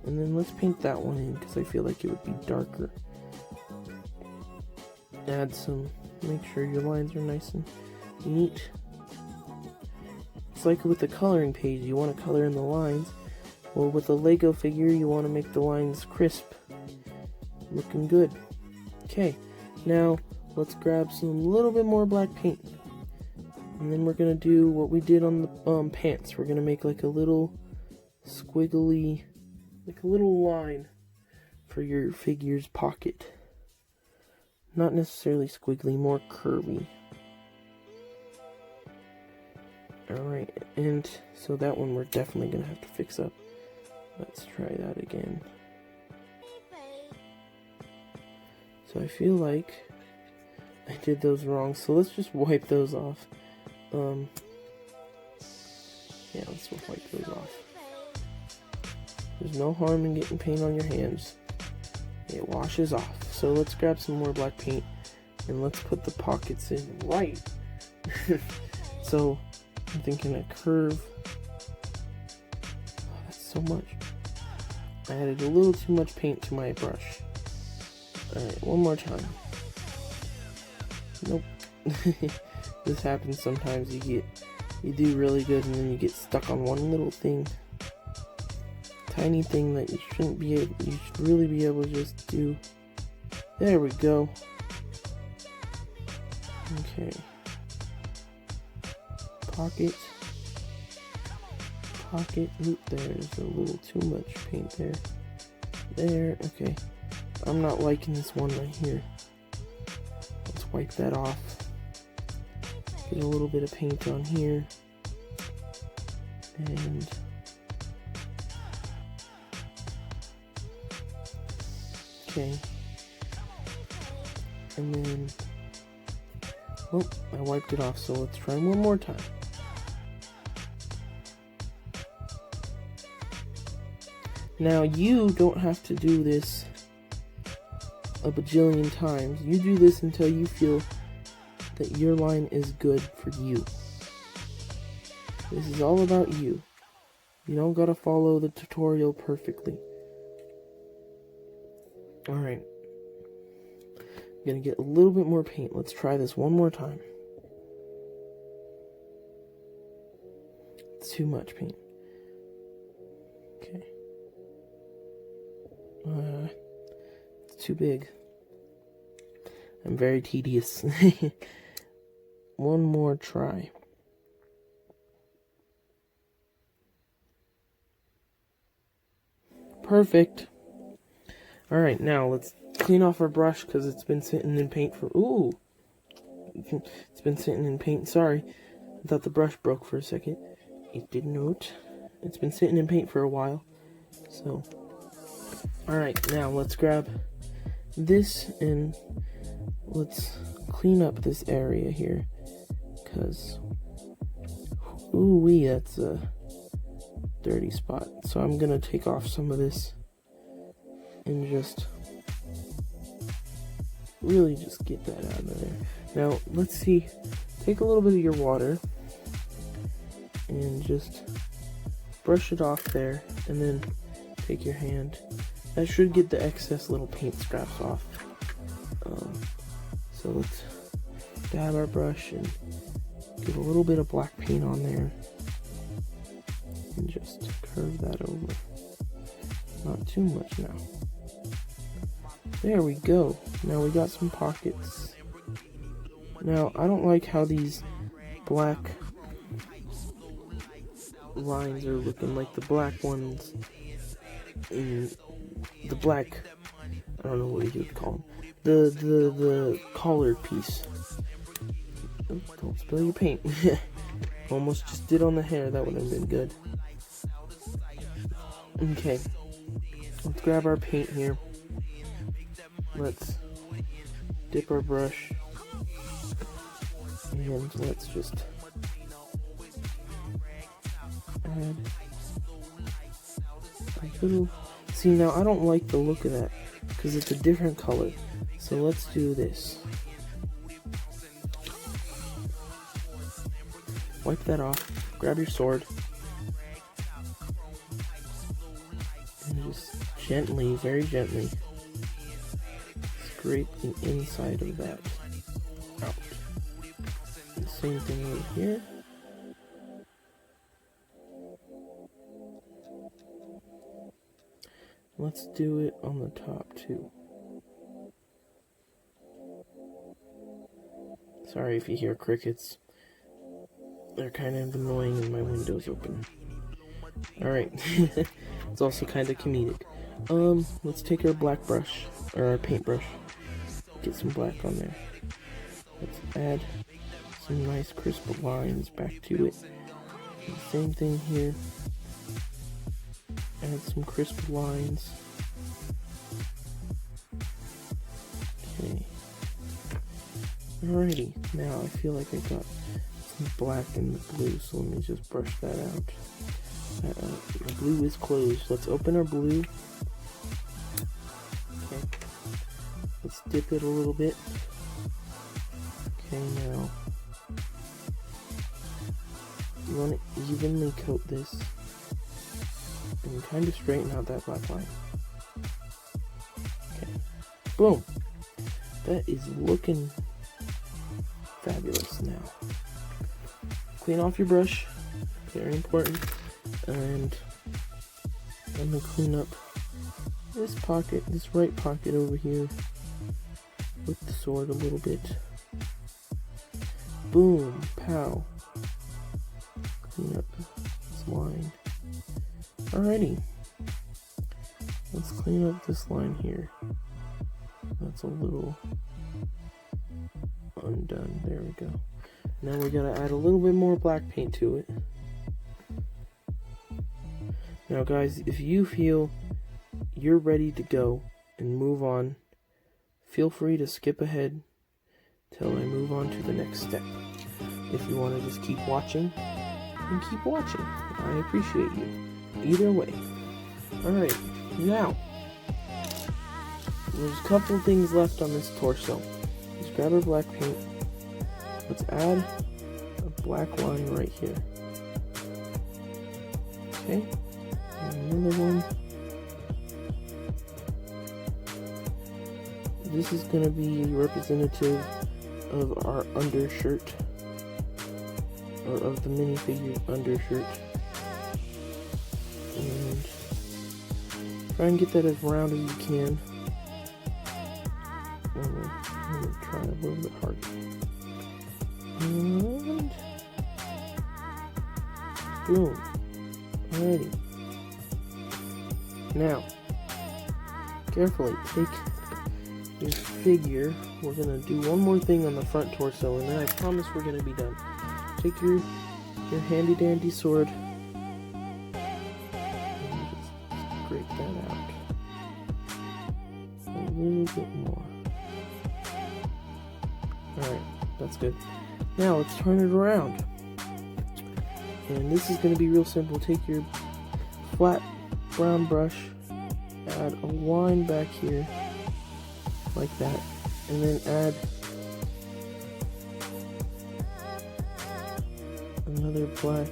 And then let's paint that one in, because I feel like it would be darker. Add some, make sure your lines are nice and neat. It's like with the coloring page, you want to color in the lines. Well, with a Lego figure, you want to make the lines crisp. Looking good. Okay, now let's grab some little bit more black paint. And then we're going to do what we did on the pants. We're going to make like a little squiggly, like a little line for your figure's pocket. Not necessarily squiggly, more curvy. Alright, and so that one we're definitely going to have to fix up. Let's try that again. So I feel like I did those wrong, so let's just wipe those off. Yeah, let's just wipe those off. There's no harm in getting paint on your hands. It washes off. So let's grab some more black paint and let's put the pockets in right. So I'm thinking a curve. Oh, that's so much. I added a little too much paint to my brush. Alright, one more time. Nope. This happens sometimes. You do really good and then you get stuck on one little thing. Tiny thing that you shouldn't be able, you should really be able to just do. There we go. Okay. Pocket. Oop, there's a little too much paint there. There, okay. I'm not liking this one right here. Let's wipe that off. Get a little bit of paint on here. And okay. And then, oh, I wiped it off, so let's try one more time. Now, you don't have to do this a bajillion times. You do this until you feel that your line is good for you. This is all about you. You don't gotta follow the tutorial perfectly. Alright. I'm gonna get a little bit more paint. Let's try this one more time. It's too much paint. Okay. It's too big. I'm very tedious. One more try. Perfect. Alright, now let's clean off our brush because it's been sitting in paint for... Ooh! It's been sitting in paint. Sorry. I thought the brush broke for a second. It did not. It's been sitting in paint for a while. So... Alright, now let's grab this and let's clean up this area here. Because... Ooh-wee, that's a dirty spot. So I'm gonna take off some of this and just really just get that out of there. Now, let's see. Take a little bit of your water and just brush it off there, and then take your hand. That should get the excess little paint scraps off. So let's dab our brush and get a little bit of black paint on there and just curve that over. Not too much now. There we go. Now we got some pockets. Now, I don't like how these black lines are looking, like the black ones in the black, I don't know what you would call them. The collared piece. Oh, don't spill your paint. Almost just did on the hair. That would have been good. Okay. Let's grab our paint here. Let's dip our brush. And let's just add a little... See, now I don't like the look of that because it's a different color. So let's do this. Wipe that off. Grab your sword. And just gently, very gently, scrape the inside of that out. And same thing right here. Let's do it on the top too. Sorry if you hear crickets. They're kind of annoying and my window's open. Alright. It's also kind of comedic. Let's take our black brush, or our paintbrush. Get some black on there. Let's add some nice crisp lines back to it. And same thing here. Add some crisp lines. Okay. Alrighty. Now I feel like I got some black in the blue, so let me just brush that out. The blue is closed. Let's open our blue. Okay. Let's dip it a little bit. Okay, now you want to evenly coat this and kind of straighten out that black line. Okay. Boom. That is looking fabulous now. Clean off your brush. Very important. And I'm going to clean up this pocket, this right pocket over here with the sword a little bit. Boom. Pow. Clean up this line. Alrighty. Let's clean up this line here. That's a little undone. There we go. Now we gotta add a little bit more black paint to it. Now guys, if you feel you're ready to go and move on, feel free to skip ahead till I move on to the next step. If you want to just keep watching, then keep watching. I appreciate you. Either way. Alright, now, there's a couple things left on this torso. Let's grab our black paint. Let's add a black line right here. Okay, and another one. This is going to be representative of our undershirt, or of the minifigure undershirt. And try and get that as round as you can. I'm going to try a little bit harder. And boom. Alrighty. Now, carefully take your figure. We're going to do one more thing on the front torso, and then I promise we're going to be done. Take your handy dandy sword and just scrape that out a little bit more. Alright, that's good. Now let's turn it around. And this is going to be real simple. Take your flat brown brush, add a line back here, like that, and then add another black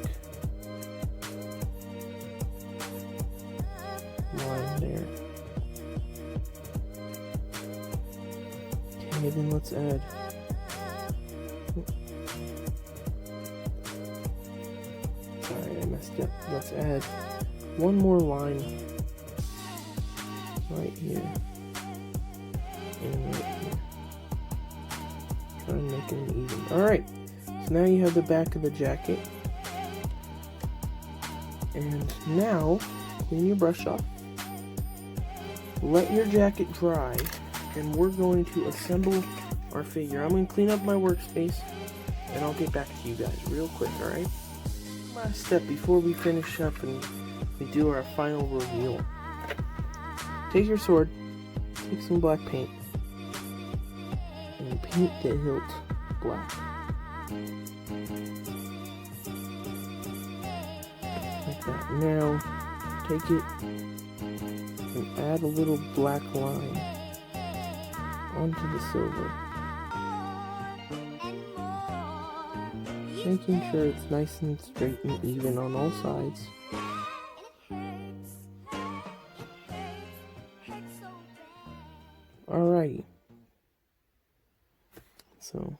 line there. Okay, then let's add let's add one more line right here and right here. Try and make them even. Alright, so now you have the back of the jacket. And now, clean your brush off. Let your jacket dry, and we're going to assemble our figure. I'm going to clean up my workspace, and I'll get back to you guys real quick, alright? Last step before we finish up and we do our final reveal. Take your sword, take some black paint, and paint the hilt black. Like that. Now, take it and add a little black line onto the silver. Making sure it's nice and straight and even on all sides. Alrighty. So.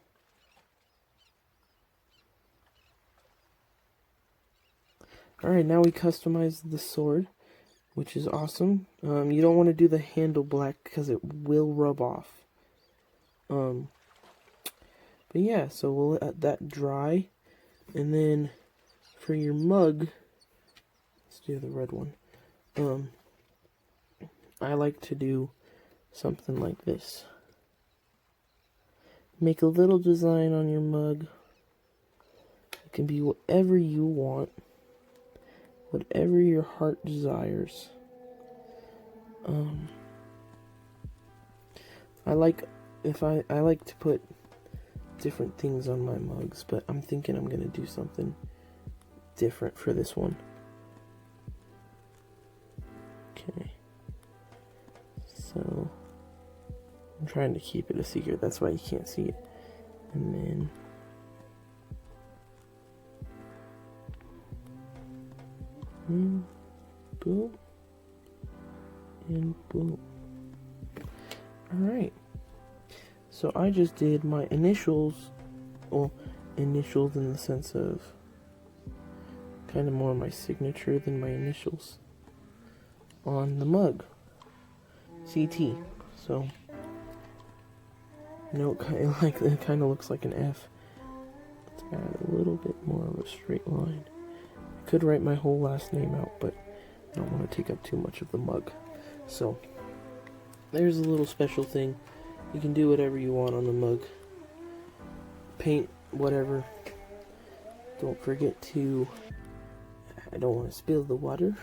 Alright, now we customize the sword, which is awesome. You don't want to do the handle black because it will rub off. But yeah, so we'll let that dry. And then for your mug, let's do the red one. I like to do something like this. Make a little design on your mug. It can be whatever you want, whatever your heart desires. I like to put different things on my mugs, but I'm thinking I'm gonna do something different for this one. Okay, so I'm trying to keep it a secret, that's why you can't see it. And then boom and boom. Alright, so I just did my initials, well, initials in the sense of kind of more my signature than my initials on the mug, CT. So, you know, it kind of looks like an F. Let's add a little bit more of a straight line. I could write my whole last name out, but I don't want to take up too much of the mug. So, there's a little special thing. You can do whatever you want on the mug. Paint, whatever. Don't forget to, I don't want to spill the water.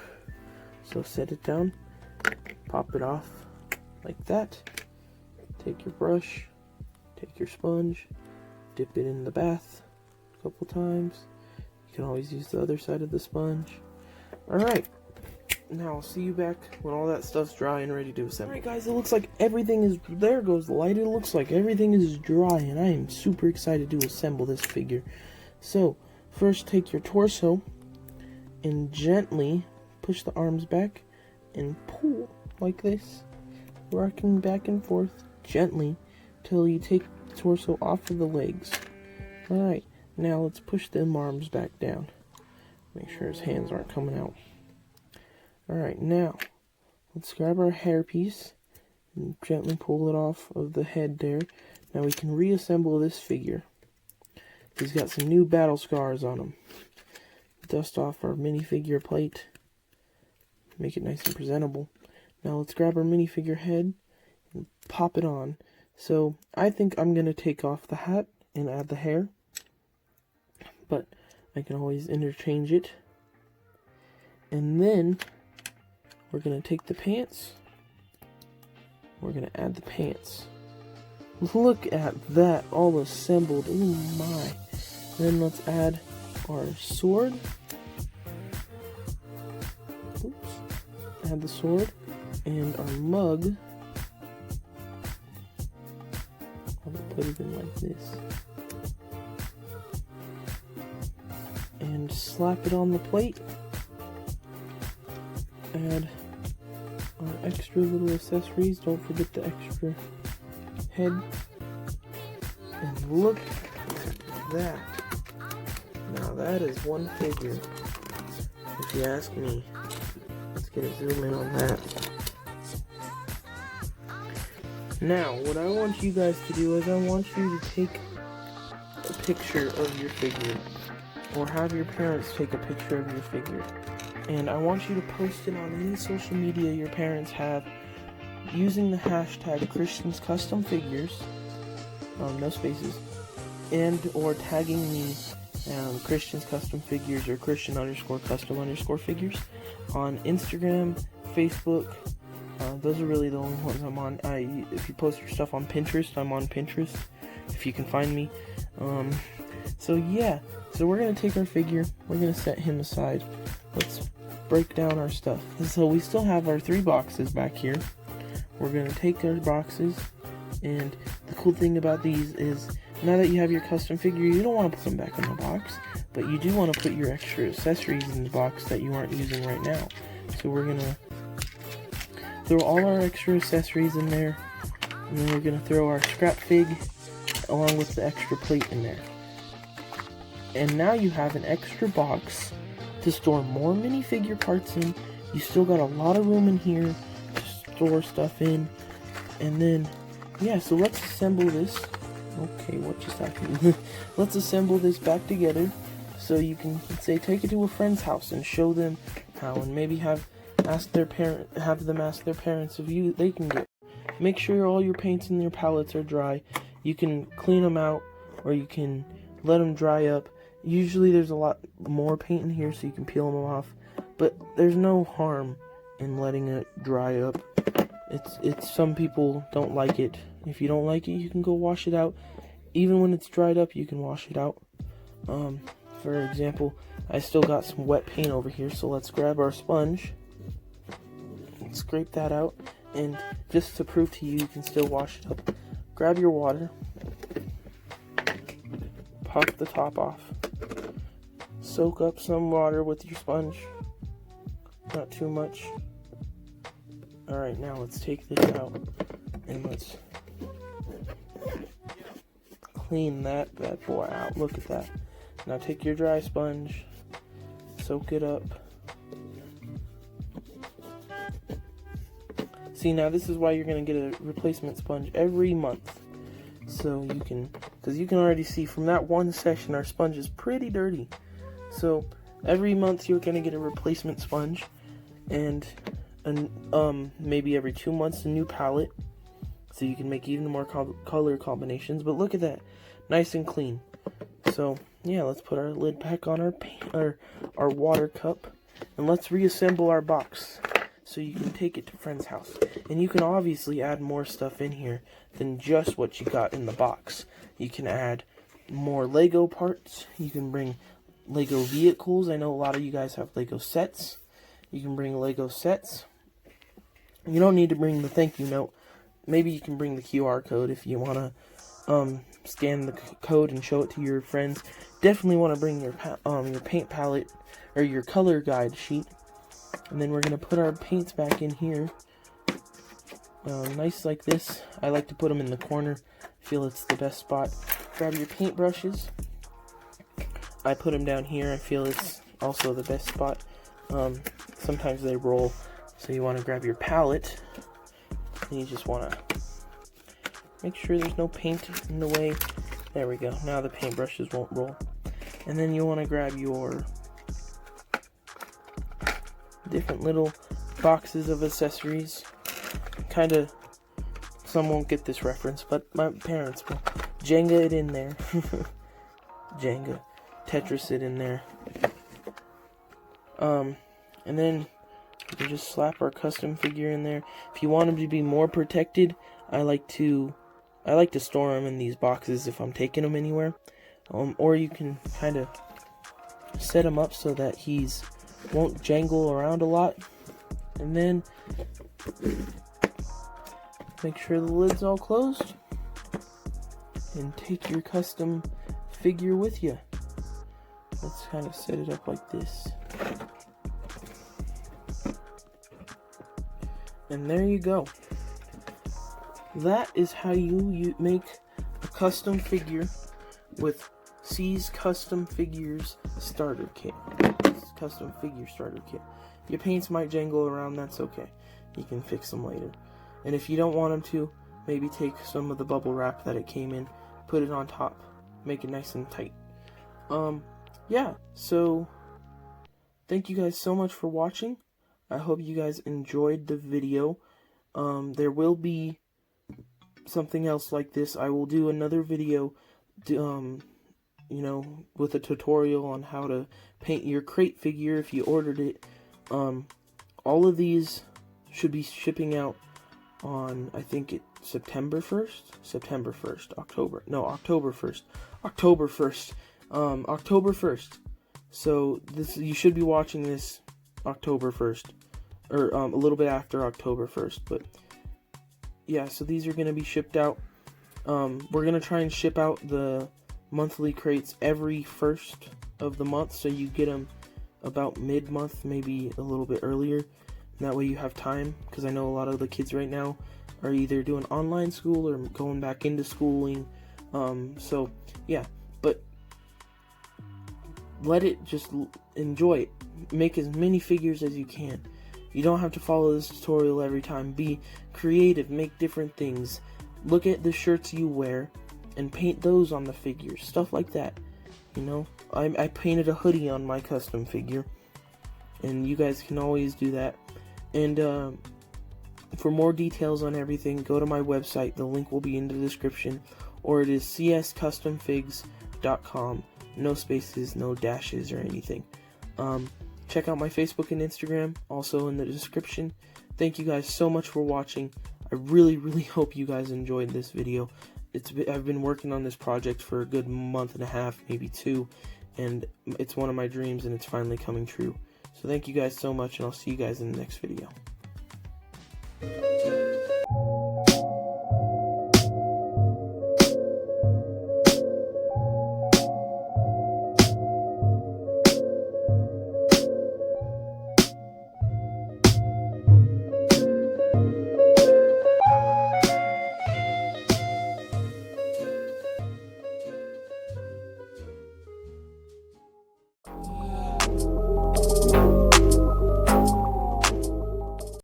So set it down, pop it off like that. Take your brush, take your sponge, dip it in the bath a couple times. You can always use the other side of the sponge. Alright, now I'll see you back when all that stuff's dry and ready to assemble. Alright guys, it looks like everything is, there goes the light, it looks like everything is dry and I am super excited to assemble this figure. So, first take your torso and gently push the arms back and pull like this, rocking back and forth gently till you take the torso off of the legs. Alright, now let's push them arms back down. Make sure his hands aren't coming out. Alright, now let's grab our hair piece and gently pull it off of the head there. Now we can reassemble this figure. He's got some new battle scars on him. Dust off our minifigure plate. Make it nice and presentable. Now let's grab our minifigure head and pop it on. So I think I'm going to take off the hat and add the hair. But I can always interchange it. And then we're going to take the pants. We're going to add the pants. Look at that, all assembled. Oh my. Then let's add our sword. Oops. Add the sword and our mug. I'm going to put it in like this. And slap it on the plate. Add our extra little accessories. Don't forget the extra head. And look at that. Now that is one figure, if you ask me. Let's get a zoom in on that. Now, what I want you guys to do is I want you to take a picture of your figure, or have your parents take a picture of your figure. And I want you to post it on any social media your parents have using the hashtag Christian's Custom Figures, no spaces, and or tagging me Christian's Custom Figures or Christian_custom_figures on Instagram, Facebook. Those are really the only ones I'm on. If you post your stuff on Pinterest, I'm on Pinterest, if you can find me. So yeah, so we're going to take our figure, we're going to set him aside. Let's break down our stuff. So we still have our 3 boxes back here. We're going to take our boxes, and the cool thing about these is now that you have your custom figure, you don't want to put them back in the box, but you do want to put your extra accessories in the box that you aren't using right now. So we're going to throw all our extra accessories in there, and then we're going to throw our scrap fig along with the extra plate in there. And now you have an extra box to store more minifigure parts in. You still got a lot of room in here to store stuff in. And then, yeah, so let's assemble this. Okay, what just happened? Let's assemble this back together so you can say take it to a friend's house and show them how, and maybe have them ask their parents if they can get. Make sure all your paints and your palettes are dry. You can clean them out, or you can let them dry up. Usually there's a lot more paint in here, so you can peel them off, but there's no harm in letting it dry up. It's some people don't like it. If you don't like it, you can go wash it out. Even when it's dried up, you can wash it out. For example, I still got some wet paint over here, so let's grab our sponge and scrape that out. And just to prove to you, you can still wash it up. Grab your water, pop the top off, soak up some water with your sponge, not too much. Alright, now let's take this out and let's clean that bad boy out. Look at that. Now take your dry sponge, soak it up. See, now this is why you're going to get a replacement sponge every month. So you can, because you can already see from that one session our sponge is pretty dirty. So every month you're going to get a replacement sponge, and maybe every 2 months a new palette, so you can make even more color combinations. But look at that, nice and clean. So yeah, let's put our lid back on our water cup, and let's reassemble our box. so you can take it to friend's house. And you can obviously add more stuff in here than just what you got in the box. You can add more Lego parts. You can bring Lego vehicles. I know a lot of you guys have Lego sets. You can bring Lego sets. You don't need to bring the thank you note. Maybe you can bring the QR code if you want to scan the code and show it to your friends. Definitely want to bring your paint palette or your color guide sheet. And then we're going to put our paints back in here. Nice like this. I like to put them in the corner. I feel it's the best spot. Grab your paintbrushes. I put them down here. I feel it's also the best spot. Sometimes they roll, so you want to grab your palette. And you just want to make sure there's no paint in the way. There we go. Now the paintbrushes won't roll. And then you want to grab your different little boxes of accessories. Kind of, some won't get this reference, but my parents will. Jenga it in there. Jenga. Tetris it in there. And then you can just slap our custom figure in there. If you want them to be more protected, I like to store them in these boxes if I'm taking them anywhere. Or you can kind of set him up so that he's won't jangle around a lot. And then make sure the lid's all closed. And take your custom figure with you. Let's kind of set it up like this. And there you go. That is how you make a custom figure with C's Custom Figures Starter Kit. Custom Figure Starter Kit. Your paints might jangle around, that's okay. You can fix them later. And if you don't want them to, maybe take some of the bubble wrap that it came in, put it on top, make it nice and tight. Yeah, so thank you guys so much for watching. I hope you guys enjoyed the video. There will be something else like this. I will do another video, you know, with a tutorial on how to paint your crate figure if you ordered it. All of these should be shipping out on, I think it's September 1st, October 1st. So this, you should be watching this October 1st, or a little bit after October 1st, but yeah, so these are going to be shipped out. We're going to try and ship out the monthly crates every first of the month, so you get them about mid-month, maybe a little bit earlier. And that way you have time, because I know a lot of the kids right now are either doing online school or going back into schooling. So yeah, but let it, just enjoy it. Make as many figures as you can. You don't have to follow this tutorial every time. Be creative, make different things. Look at the shirts you wear and paint those on the figures, stuff like that. You know, I painted a hoodie on my custom figure, and you guys can always do that. And for more details on everything, go to my website. The link will be in the description, or it is cscustomfigs.com. No spaces, no dashes or anything. Check out my Facebook and Instagram, also in the description. Thank you guys so much for watching. I really hope you guys enjoyed this video. I've been working on this project for a good month and a half, maybe 2, and it's one of my dreams, and it's finally coming true. So thank you guys so much, and I'll see you guys in the next video.